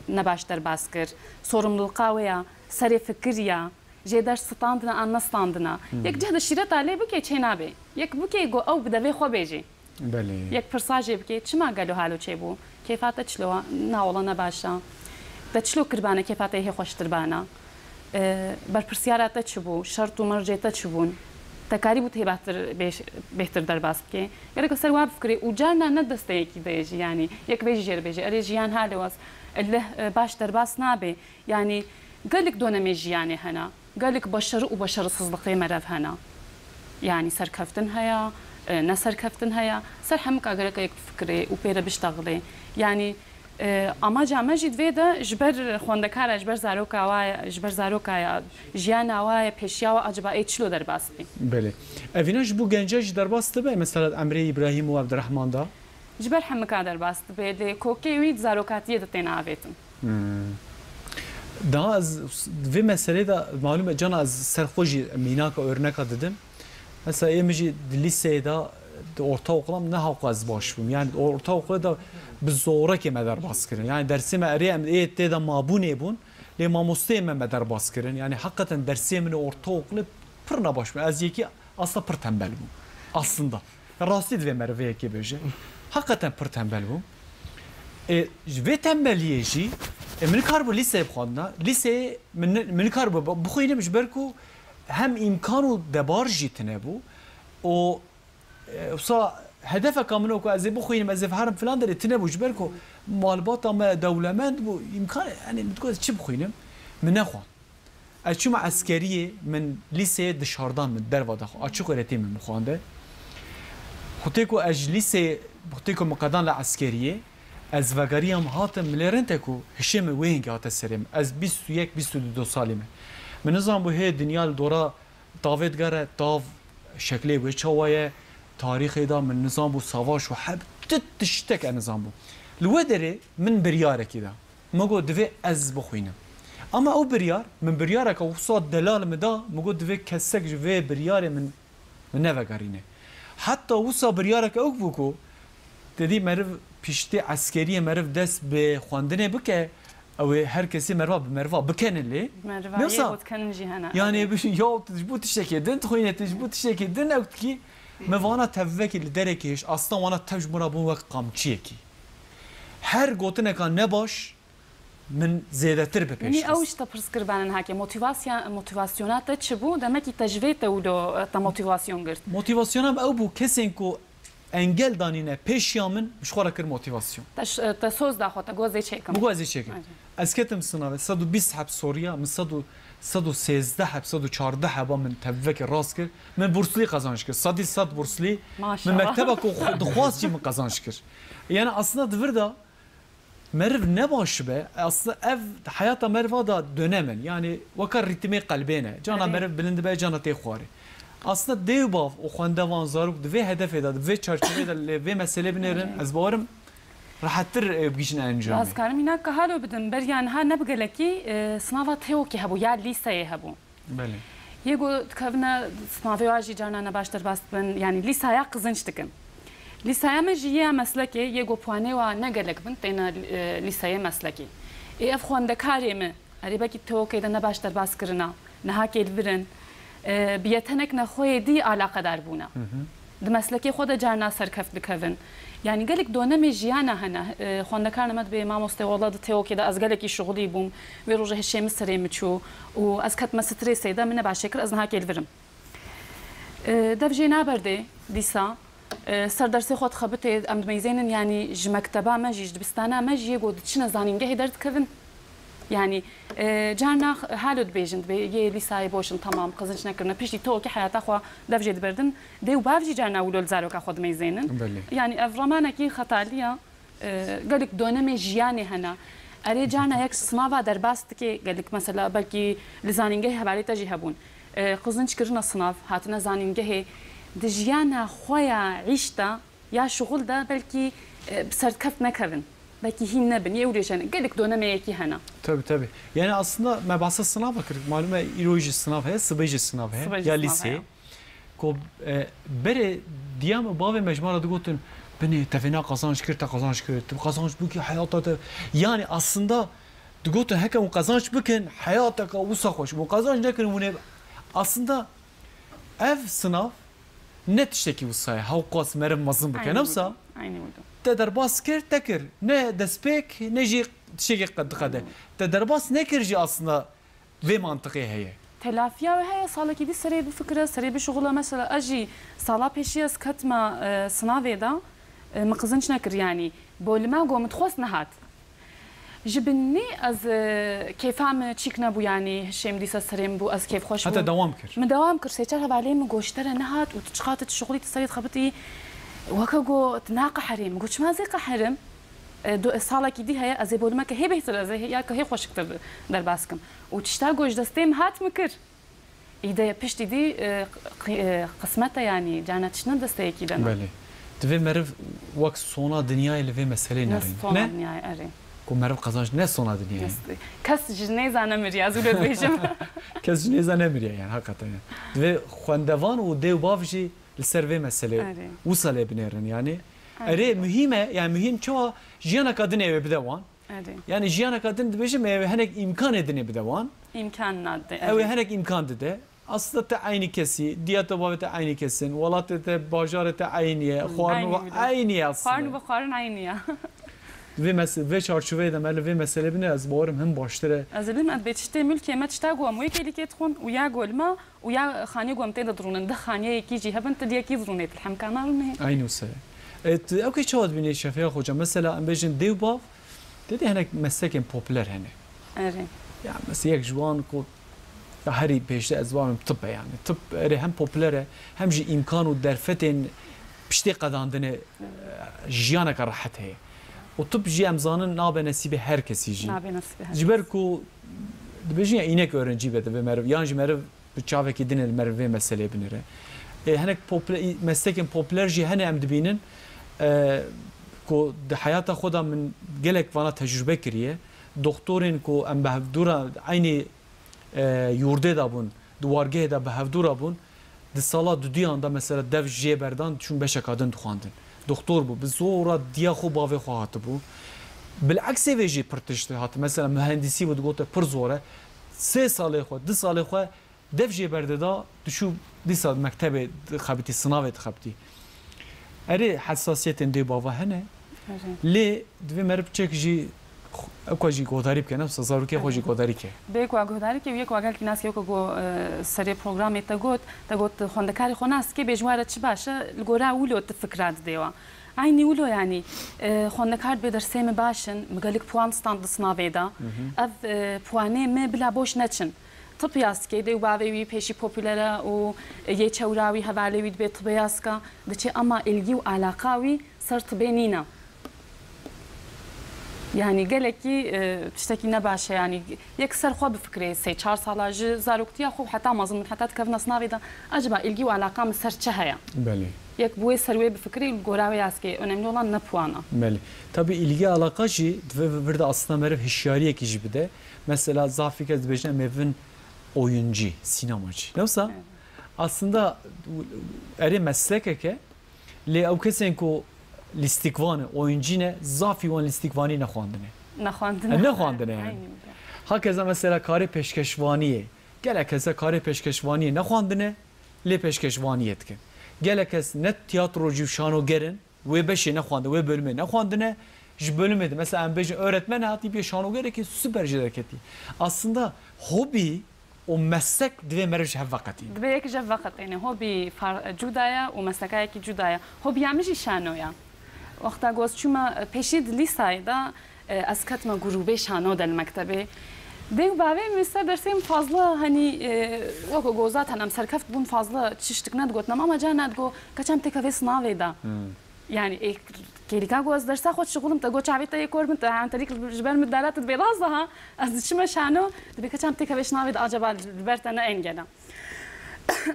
نباش در باسكر sorumluluğa veya sari fikriya جدار ستاندنا أنا ستاندنا يك جهد الشيرات عليه بكي تشينابي يك بكي جو أو بدأ خو بيجي بله يك برساجي بكي شما قالوا هالو تشيبو كيف هاتشلوا ناولا نباشا دەچلو کردبانە کێفاتە هێ خۆشتربانە بەرپرسیاراتە چ بوو شەرت و مەرجێتە چ بوون تەکاری بوو هێباتر بێتر دەرباس بکێ گەرەکە سەر وا بفکرێ و جارنا نەدەستەیەکی دەیەژی ینی یەک بێژی ژێر بێژێ ئەرێ ژیان هالەوەس باش دەرباس نابێ ینی گەلک دۆنەمێ ژیانێ هەنا گەلک بەشەر و بەشەر سزدقی مەرەف هەنا ینی سەرکەفتن هەیە نەسەرکەفتن هەیە سەر هەموو کاگەرەکە یەک بفکرێ و پێرە بشتەغڵێ ینی ئەماجا مەژی دوێدە ji ber xwendekara ji ber zaroka wa ji ber zarokaya jiyana wa pêşiya acaba çilo derbas bî Belê evîna ji bo genca jî derbas dibe mesela Emre İbrahîm û Abdurrahman da ji ber hemika derbas dibe lê kokê wî zarokatiye de têne avêtin daha ez vê meselê de malum e cana ez serxwe jî mînaka örneka didim mesela êm jî di lîseyê da ortaokulam ne haqaz baş bûm yani ortaokula da bi zorekê me derbas kirin yani dersê me erê em ê tê de mabûnê bûn lê mamosteyê me derbas kirin yani hakikaten dersê min ortaokulê pir nebaş bûn ez yekî asla pir tembel bûm aslında rastî divê me rivê yekê bêje hakikaten pir tembel bûm ji vê tembeliyê jî min karbû lîseyê bixwandina lîseyê min karbû bixwînim ji ber ku hem imkan û debar jî tune bû o sa hedefeka min ku ez ê bixwînim ez ê herim filan derê tune bû ji ber ku malbata me dewlemend bû imkan yani min ez çi bixwînim min nexwand ez çûma eskeriyê min lîseyê dişardan min derva daxwe açık öğretî min bixwande xutê ku ez ji lîseyê xutê ku min qedan li eskeriyê ez vegeriyam hatim milêrin te ku hişê min wê hingê hate serê min ez 21-22 salî me min nizam bû hê dinya li dora tavê digere tav şeklê wê çawa ye tarîxê da min nizam bû savaş û heb tiştek e nizam bû li wê derê min biryarekî da min got divê ez bixwînim ama ew biryar min biryareka wisa delal min da min got divê kesek ji vê biryarê min nevegerîne heta wisa biryareka ew bû ku dedî meriv piştî eskeriyê meriv dest bi xwendinê bike ew ê her kesî merva bi merva bikenin lê yani ya ji bo tiştekê din dixwîne ji bo tiştekê din ew dikî me vana tevvekî li derekê hêj aslan wana tev ji min re bûn wek qamçiyekî her gotineka nebaş min zêdetir bi pêş ew ji te pirskirbanin heke motivasyona te çi bû demekî te ji vê te wilo te motivasyon girt motivasyona me ew bû kesên ku engel danîne pêşiya min ji xwe re kir motivasyon te soz daxwe te gozê çêkim bu ez ê çêkim ez ketim sınavê 120 heb Suriya min 113 heb 114 heba min tevvekê rast kir min burslî qezanj kir 100 burslî min mekteba ku dixwast jî min qezanj kir yani aslında divir da meriv ne baş be aslında ev hayata meriva da dönemin yani weka ritmê qelbê ne cana meriv bilind be cana tê xwarê aslında devbav o xwendevan zarok divê hedefê da divê çerçevê de lê vê meselê binêrin ez bawerim rahattir bigîşin encamê ez karim înaka halo bidim beriyan ha ne bigelekî sınava teokî hebû ya lîseyê hebû belê yê got dikevine sınavê wa jî carna ne baş derbas bin yani lîsaya qizınç dikin lîsaya me jî yê meslekê yê got puanê wa ne gelek bin têne lîseyê meslekî ev xwendekarê me erêbekî teokê de ne baş derbas kirina nehakê li birin bi yetenek nexweyê dî alaqedar bûne di meslekê xwe de carna serkeft dikevin yani gelek donemê jiyana hene xwendekarna me dibê mamostê wala di teokê de ez gelekî şixulî bûm wê roja hişê min serê min çû û ez ketme strêsê de min ne başê kir ez nehakê li birim dev jê naberdê dîsa ser dersê xwe dixebitê em dimeyzênin yani ji mekteba me jî ji dibistana me jî yê got diçine zanîngehê derdikevin yani carna halo dibêjin yê lîsayê boşin tamam qizınç nekirine piştî teokî hayata xwe dev jê diberdin dê û bav jî carna wilo li zaroka xwe dimeyzênin yani ev ramanekî xetaliya gelek donemê jiyanê hene erê carna yek sınava derbas dike gelek mesela belkî li zanîngehê hevalê te jî hebûn qizınç kirina sınav hatine zanîngehê di jiyana xwe ya îşta ya şixul de belkî bi serkeft nekevin belki hin nebin yewrêjene gelek donemeyekî hene tabii yani aslında me bahsa sınav bakır malum îrojî sınav heye sibêjî sınav heye ya lîseyê ku berê diyam bavê mejmara digotin binê tevêna qezanj kir te qezanj kir tu qezanj bikî hayata te yani aslında digotin heke û qezanj bikin hayateka wisa xweş û qezanj nekirin hûn aslında ev sınav ne tiştekî wisa ye hewqas meriv mezin bike newsa te derbas kir te kir ne destpêk ne jî تشيك قد قده تدرباس نكرجي اصلا في منطقه هي تلافیا و هەیە ساڵێکی دی سەرێ بفکرە سەرێ بشغڵە مەسەلا ئەژی ساڵا پێشیە کەتمە سناوێدا مقزنج نەکریانی بۆ لما گۆمت خۆست نەهات ji binî ez kêfa me çîk nebû yanî hişêm dîsa serêm bû ez kêf xweş حتى دوام كر min dewam kir sêçar hevalê min goştere nehat û tu çiqate tu şixulî tu serê xebitî weke got tu naqeherîm got çima zê qeherim salekî dî heye ez ê bolime ke hê bêhtir ez ê ya ke hê xweşiktir derbas kim û tişta goş destêm hat mikir îdeye piştî dî qismete yanî cana tişne desteyekî de بله دوی مرو وقت سونا دنیای لوی مسئله نرین نه کو مرو قزانج نه سونا دنیای کس جنه زنه میری از اون بیشم کس جنه زنه میری یعنی حقیقتا دوی خواندوان و دیو بافجی لسر وی مسئله وصله بنرن یعنی اره مهمه yani mühim çoğu jiyana kadın evi bidevan yani jiyana kadın dibişim evi henek imkan edini bidevan imkan nadı evi henek imkan dede aslında te aynı kesi diyete babete aynı kesin valat te bajarete aynı xarnu aynı aslında xarnu aynı ya ve mesele ve çarşıveye de mele ve mesele bine az borum hem baştire azlim ad betişte mülkiye me tişta gom ويك اللي كتخون ويا golma ويا خاني gom تيد درون ده خانيه يجي هبن تدي كي درون الحم كانال aynı se اوكي çavad bine şefiye hoca mesela em bejin devbav dedi henek meslekin popüler hani evet ya mesela jwan ko هری پیشته از وام طب yani tıp hem popüler hem ji imkan و derfetin pişte qadandını jiyana ka rahat he o tıp ji emzanın nabe nasibi herkesi ji nabe nasibi jiber ku dibejin ya inek öğrenci bede ve merv yan ji merv çaveki dinel merve mesele binire henek popüler meslekin popüler ji hene em dibinin ku de hayata xoda min gelek vana tecrübe kiriye doktorin ku em behvdura aynı yurda da bun, duvargah da behevdura bun. Di sala dudiyan da mesela dev jeberdan çün beşe kadın duxandın. Doktor bu. Biz zora diya xo bave xo hatı bu. Bilaks veji pırtıştı hatı. Mesela mühendisi bu gote pır zora. 3 salı xo, 2 salı xo dev jeberde da düşü disa mektebe xabiti sınavt xabiti. Eri hassasiyetin de bava hene. Le dve merb çekji اکوژی گوداری کنم سازارو که خوشی گوداری که بیک و گوداری که یک واقعا ناس که گو سری پروگرام تا گوت خوندکاری خوناس که بجواره چی باشه لگورا اولو تفکرات دیوا عینی اولو یعنی خوندکار به درسیم باشن مگلیک پوان ستاند سناویدا اف پوانه می بلا بوش نچن طبیاس که دیو باوی پیشی پاپولاره و یه چوراوی حوالی به طبیاس که دچه اما الگی و علاقاوی سر طبینینا yani geleki tişteki ne başa yani yeksel xwe bifikre 3-4 sala ji zaroktiya xwe heta mazmun heta tkevna snavê acaba ilgi û alaka min ser çi heye belê yek bu ser wê bifikre goravê yaskê önemli olan ne puana belê tabii ilgi alaka jî bir de aslında meriv hişyariyekî jî bide mesela zafike dibêjin mevin oyuncu sinemacı yoksa aslında erê meslekeke lê ew kesên ku listikvanı oyuncu ne zafi van listikvani nexwandine yani hakeza mesela kare peşkeşvaniye gelekese kare peşkeşvaniye nexwandine lê peşkeşvaniye dike gelekes net tiyatrocu şanogerin ve beşe nexwandine ve bölüme nexwandine ji bölümedi mesela em bejin öğretmen hatî bir şanogere ki süper jereketi aslında hobi o meslek dve merj hev vakati dve yek jev vakati yani hobi cudaya û meslekayekî cudaya hobi ya mijî şanoya وقتا گوز چوما پیشید لیسایدا از کتم گروه شانو دل مکتبه دیو باوی مثلا درسیم fazla hani o gozat hanım serkeft bun fazla çiştik nad gotnam ama canad go kaçam tekave sınavda yani kelika goz dersa xod şugulum ta go çavita yekorm ta an tarik jber medalat beyazha az çima şano de kaçam tekave sınavda acaba bertana engela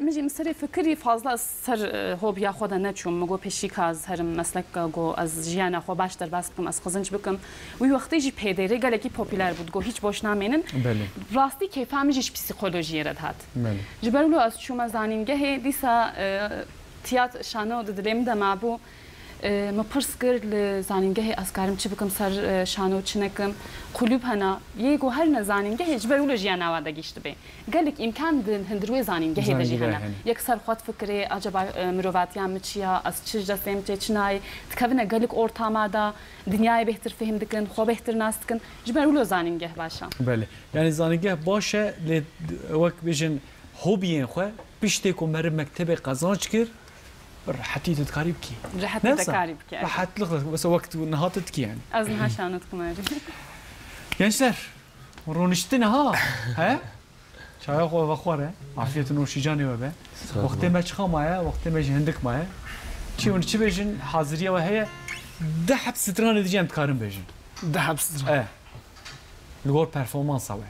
مجي مسري فكري فازلا سر هوبيا خدا نچوم مگو پیشی کاز هرم مسلک گو از جیانا خو باش در باس بکم از خزنج بکم وی وقتی جی پیدره گلکی پاپولار بود گو هیچ باش نامینن راستی که فهمیش پسیکولوژی رد هات جبرلو از چوم زانینگه دیسا تیات شانو دلم دما بو ما پرس کرد لزانینگه اسکارم چی بکم سر شانو چنکم قلوب هنا یگو هر نزانینگه جبر ولا جیان آواده گشت به قالك امکان هندروی زانینگه هیچ هنا یک سر خود فکری عجب مرواتیام مچیا از چیز جسم چنای تکونه قالك ortamada dünyayı behter fehim dikin خو behter nas dikin جبر ولا زانینگه باشه بله یعنی زانینگه باشه ل وقت بیشن هوبین خو بیشتر کمر مکتب قزانچ کر راحتي تتكاريب كي راحتي تتكاريب كي راحت لغة بس وقت نهاتت كي يعني أزنها شانت كماري gençler رونشتنا ها شايخ وبخوره عافية نوشيجاني وبه وقت ما تشخا معايا وقت ما هندك معايا شي ونشي بيجن حاضرية وهي ده حبس ستران دي جام تكارم بيجن ده حبس ستران الجول performans هوا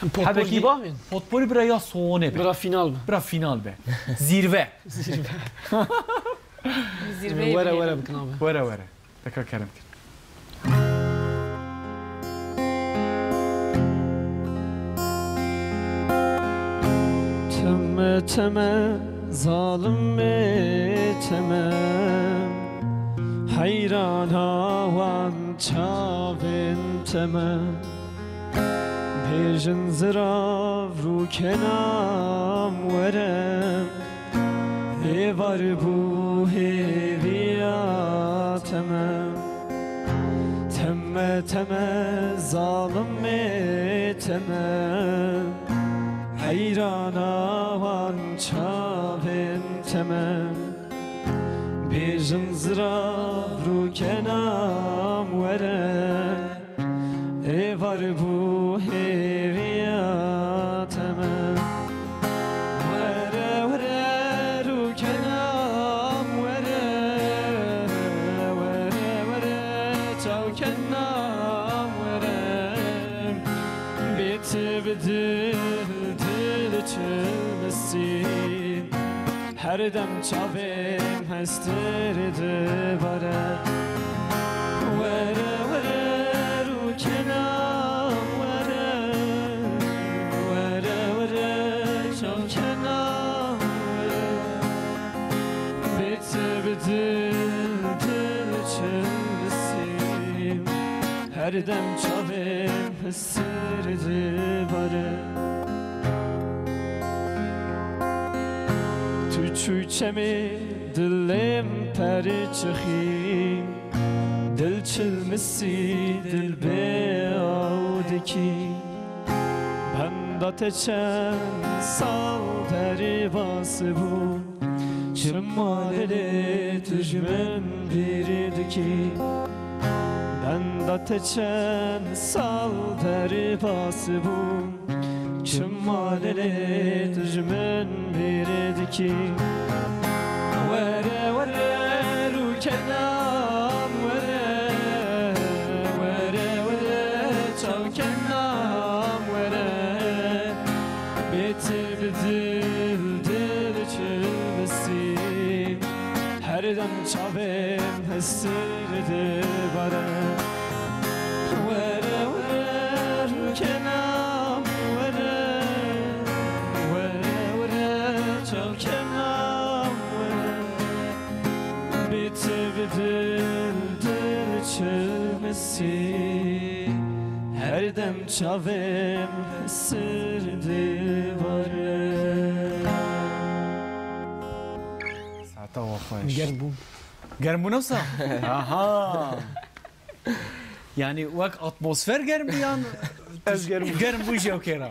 potpor gibi abi. Potpori bira ya soğone be. Bira final be. Bira final be. Zirve. Zirve. Zirve. Vere bakın abi. Vere. Tekrar Kerem. Teme zalim temem hayran havan çavin temem Pejin zirav ru kenam verem var bu heviyatemem Teme zalim temem hayran avan çavin temem Pejin zirav ru kenam verem var bu heviyatemem Vere ru kenam vere çav kenam verem Biti dil çılmesin her dem çavim hestirdi bare Vere ru kenam dil çılsın her dem çavim hısırdı bare Tu çuçemi dilim periçi dil çılmesi dil beavdeki ben da teçen sal deribası bu Çımmalele tücmen biridiki Ben da teçen sal deribası bu Çımmalele tücmen biridiki Vere ru kenam vere çav kenam vere Biti dil çılmesin her dem çavim hesirdi bare Vere ru kenam vere çav kenam vere Biti dil çılmesin her dem çavim hesirdi bare Gern bu. Gern bu nasıl? Aha. Yani vak atmosfer gern bu yan. Gern bu şey okera.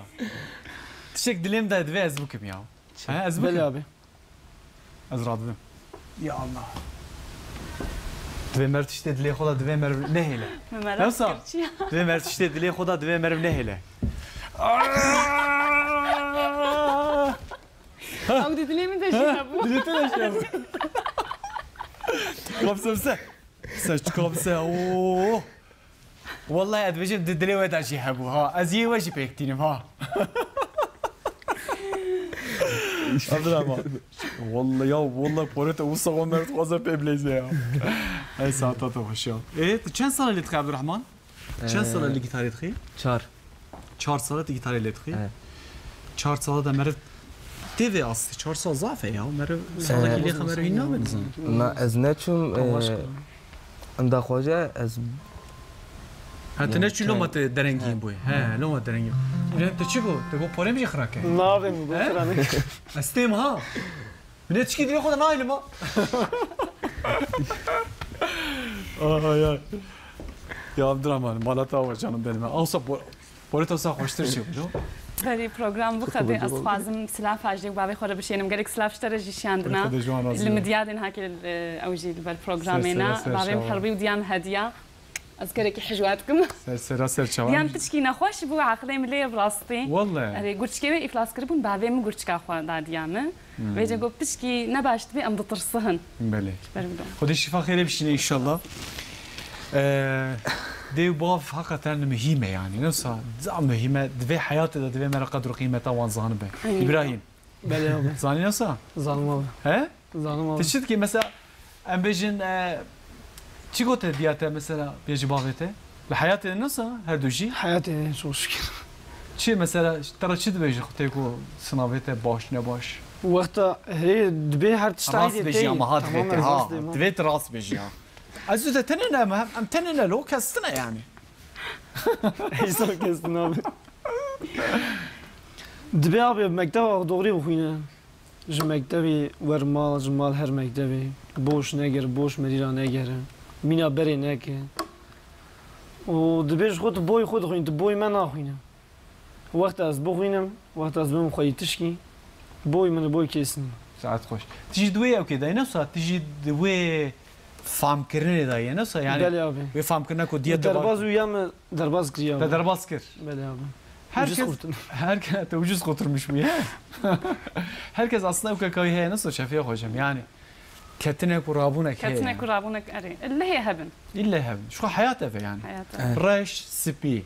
Teşekkür dilerim da edve ez bukum ya. Ha ez bukum. Beli abi. Ez radım. Ya Allah. Dve mert işte dile xoda dve mer ne hele. Nasıl? Dve mert işte dile xoda dve mer ne hele. Ama dileğimi de şey bu. Diletene şey bu. Kapsam sen. Saç kapsa. Oo. Vallahi advecim dile veda şey bu ha. Az iyi vacip ektinim ha. Abdurrahman. Vallahi ya vallahi porete usta mert kaza pebleze ya. Ay saat ata hoş ya. Çend sal letri Abdurrahman? Çend sal gitar letri? 4 4 سال دیگه تری لطخی 4 سال در مرد تیوی آستی 4 سال ضعفه یا مره سالکی لیخ مره اینا بنزن ما از نچوم اندا خوجه از حتی نچو لومت درنگیم بوی ها لومت درنگیم اینا تو چی گو تو گو پاره میشه خراکه نه بیم گفترانه استیم ها من چی دیگه خود نایل ما یا عبدالرحمن مالات آوا جانم بنم آسا بورت آسا خوشتر شو بجو داری پروگرام بخواد از خوازم سلاف هاجی و باقی خورده بشینم گرگ سلاف شتر جیشاندنا المدیادن هاکی اوجی بر پروگرامینا باقی حربی و دیام هدیه از گرگ حجواتكم سر چوان دیام تشکی نخواش بو عقلی ملی براستی والله اری گرچکی به افلاس کربون باقی من گرچکا خواه دادیامه ویجا گفت تشکی نباشت بی ام بترسهن بله بربدون خودش شفا خیره بشینه انشالله دیو باف حقیقتا مهمه يعني نفسها زعم مهمه دوی حياتي ده دوی مرا قدر قيمتها وان زانه به ابراهيم بله abi زاني نفسها zanım abi ها zanım abi تشد كي مثلا ام بيجن چی گوته دیاته مثلا بیجی باقیته لحياتي نفسها هر دوجي hayatı çok şükür چی مثلا ترى چی بیجی خودت کو سناویته باش نباش وقتا هی دبی هر راس تشتاعي بیجی اما هات بیت ها دویت راس بیجی ها از تو تنين ام تنين لو كستنا يعني Hesap kestin abi. Dibe abi mektebe doğru bukuyne. Ji mektebi wermal, ji mal her mektebi. Boş neger, boş merira neger. Mina beri neke. O dibe ji xut boy xut xuyne, boy me naxuyne. Waqt az bukuynem, waqt az bim xoyi tişki. Boy men boy kesin. ساعات خوش تجي دوي او كده نفسها تجي دوي فهم كرني ده يعني نفسها يعني Beli abi. ويفهم كنا كو ديت Derbaz uyam derbaz kiriyor abi. درباس كر Beli abi. herkes Ucuz kurtun. herkes ucuz koturmuş mu ya? Herkes aslında ukakayı he nasıl şafiye hocam yani كتنك ورابونك هي كتنك ورابونك اري اللي هي هبن إلا هم شو حياة أفا يعني حياتها ريش سبي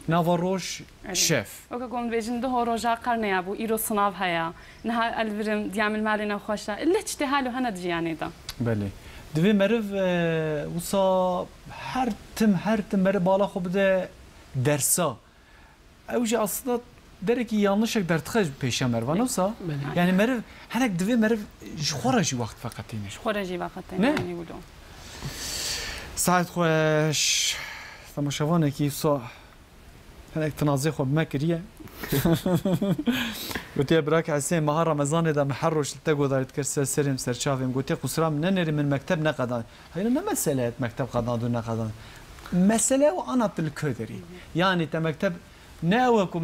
نافروش شيف وكا قوم بيجن ده روجا قرني ابو ايرو صناف هيا نها الفرم ديام المالنا خوشا اللي تشتهالو هنا دجياني ده بله دوی مرف وصا هر تم مر بالا خوب ده درسا اوجه اصلا درکی yanlışlık dertخج پیشا مروان وصا Beli. يعني مرف هناك دوی مرف خورجي وقت فقط اینش خورجي وقت نه. يعني يقولوا ساعت خوش تماشاوانه کی صا هناك تنازي خوب ما كريه قلت يا براك حسين مها رمضان ده محروش تقو دارت كرسل سرم سرشافم قلت يا قسرام ننري من مكتب نقدان هي ما مسألة مكتب قدان دون نقدان مسألة وأنا الكودري يعني تمكتب ناوكو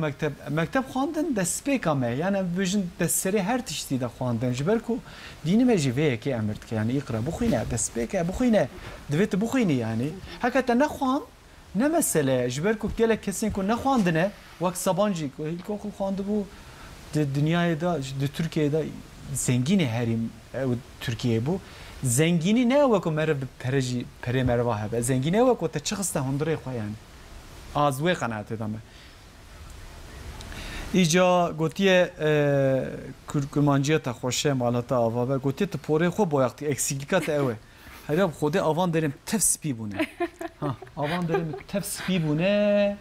مكتب خواندن دسبيكا ما يعني بيجن دسري هر تشتي ده خواندن جبركو ديني ما جيفيه كي امرت يعني يقرا بخينا دسبيكا بخينا دفيت بخيني يعني هكا تنخوان نمسألة جبركو كيلك كسين كون نخواندنه وقت سبانجي كو خواند بو dünyaya da Türkiye'de zengini herim Türkiye bu zengini ne var ko mer pereji pere merva habe zengini var ko te çıkısta hundre xo yani az ve qanaat edam ica gotiye kurkumanciya ta xoşe malata ava ve gotiye te pore xo boyaqti eksiklikat ev hayır xode avan derim tefspi bu ne ha avan derim tefspi bu ne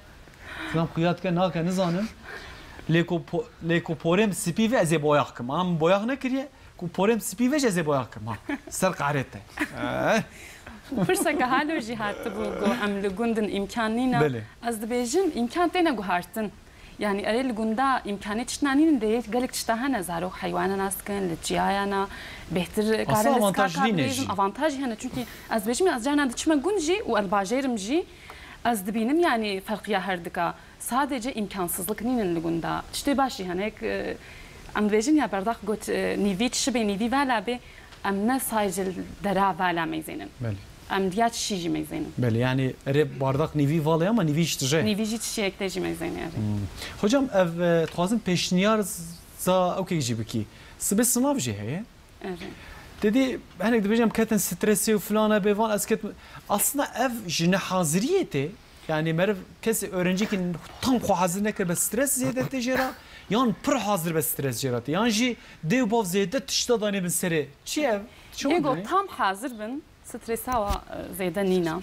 falan qiyat ke na ke nizanım لیکو پورم سپیو از بویاق کم ام بویاق نکریه کو پورم سپیو از بویاق کم ها سر قارته فرصة كهالو جهات تبو جو أم لجندن إمكانينا از دبيجن إمكان تينا جو هارتن يعني أري لجندا إمكانية تشنانين ديت قالك تشتهنا زارو حيوانا ناسكن للجيانا بهتر أصلا أفانتاجي نجي أفانتاجي هنا çünkü az بيجمي az جانا دتشما جنجي والباجيرم جي az dibinem yani farkıya herdika sadece imkansızlık ninin lugunda işte başı hani am vejin ya bardak got nivi şbe nivi vala be am ne sadece dara vala mezinin am diyat şiji mezinin beli yani bardak nivi vala ama nivi işte nivi şiji ekteji mezinin hocam ev tazın peşniyar za okey jibiki sıbe sınav jiheye dedi hani diyeceğim ketin stresi ve falan bevan asket aslında ev jine hazıriyeti yani merv kes öğrenci ki tam hazır ne kadar stres ziyade tecera yan pır hazır ve stres cerati yani ji dev bav ziyade tişta da ne bin seri çi ev Ego tam hazır bin stres hava ziyade nina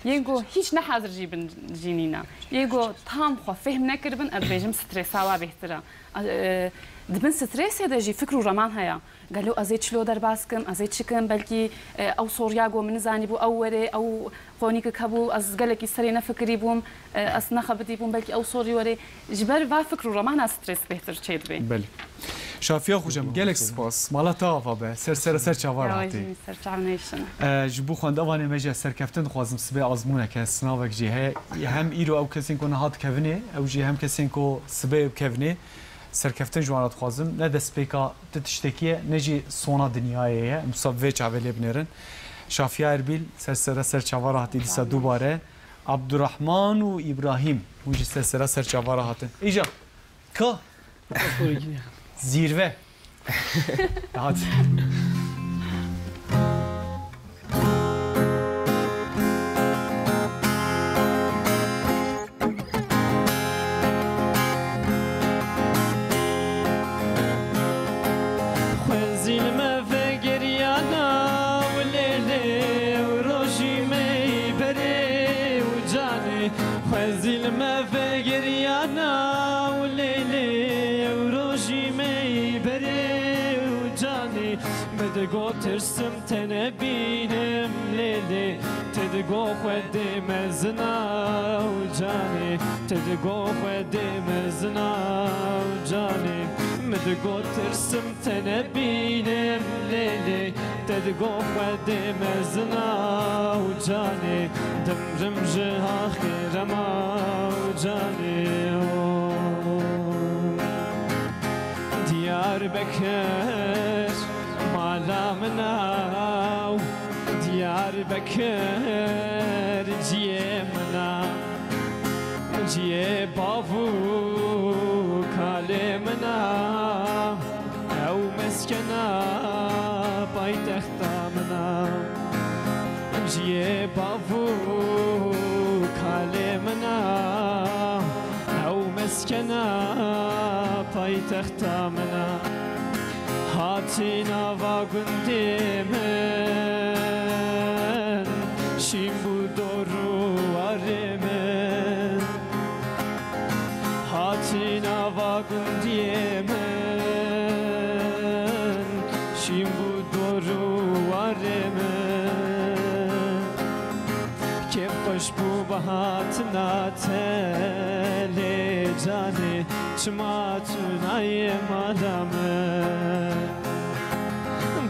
یگو هیچ نه حاضر جیبن جینینا یگو تام خو فهم نکردن ادبیجم استرس ها بهتره دبن سترس هذا جي فكر رمان هيا قالوا ازيت شلو در باسكم ازيت شكم بلكي او سورياغو من زاني بو اوري او خونيك كبو از قالك يسرينا فكري بوم اسنا خبتي بوم بلكي او سوري وري جبر با فكر رمان سترس بهتر تشيد بي بله شافیا خوشم گلک سپاس مالا تا به سر چوار هاتی سر چاونیشن جبو خونده وانه مجه سرکفتن خوازم سبه آزمونه که سناوک جیه هم ایرو او کسین کو نهاد کونه او جی هم کسین کو سبه کونه سرکفتن جوانات خوازم نه دست پیکا تشتکیه نجی سونا دنیایه مصابه چاولی بنرن شافیا اربیل سر چوار هاتی دیسا دوباره عبدالرحمن و ابراهیم وجی سر چوار هاتن ایجا که zirve. Hadi. تدگو ترسم تنبینم لیلی تدگو خودی مزنا و جانی تدگو خودی مزنا و جانی مدگو ترسم تنبینم لیلی تدگو خودی مزنا و جانی دمرم جها خیرما و جانی دیار بکر مالا مناو دیار بکر جیه مناو جیه باو کاله مناو او مسکنا پایتختا مناو جیه باو کاله مناو او مسکنا پایتختا مناو هاتینا و گندی من شیم بود و رواره من هاتینا و گندی من شیم بود و رواره من که خوش بو بهاتنا تلی جانی چما تونای مادامه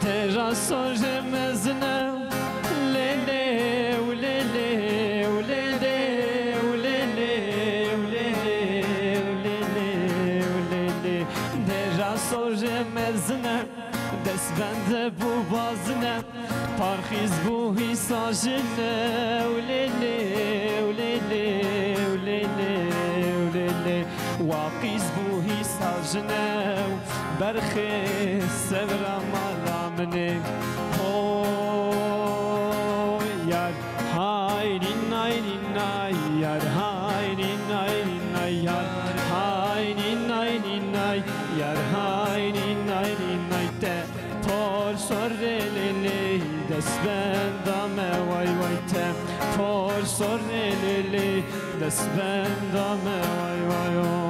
تیرا سوژه مزنه لیلی و لیلی و لیلی و لیلی و لیلی و لیلی و لیلی تیرا سوژه مزنه دست بنده بو بازنه پارخیز بو حیسا جنه و لیلی و لیلی و لیلی و لیلی واقیز بو حیسا جنه برخی سبرا مالا منه یار های نای نای یار های نای نای یار های نای نای یار های نای نای ته پر سر لیلی دست بندام وای وای ته پر سر لیلی دست بندام وای وای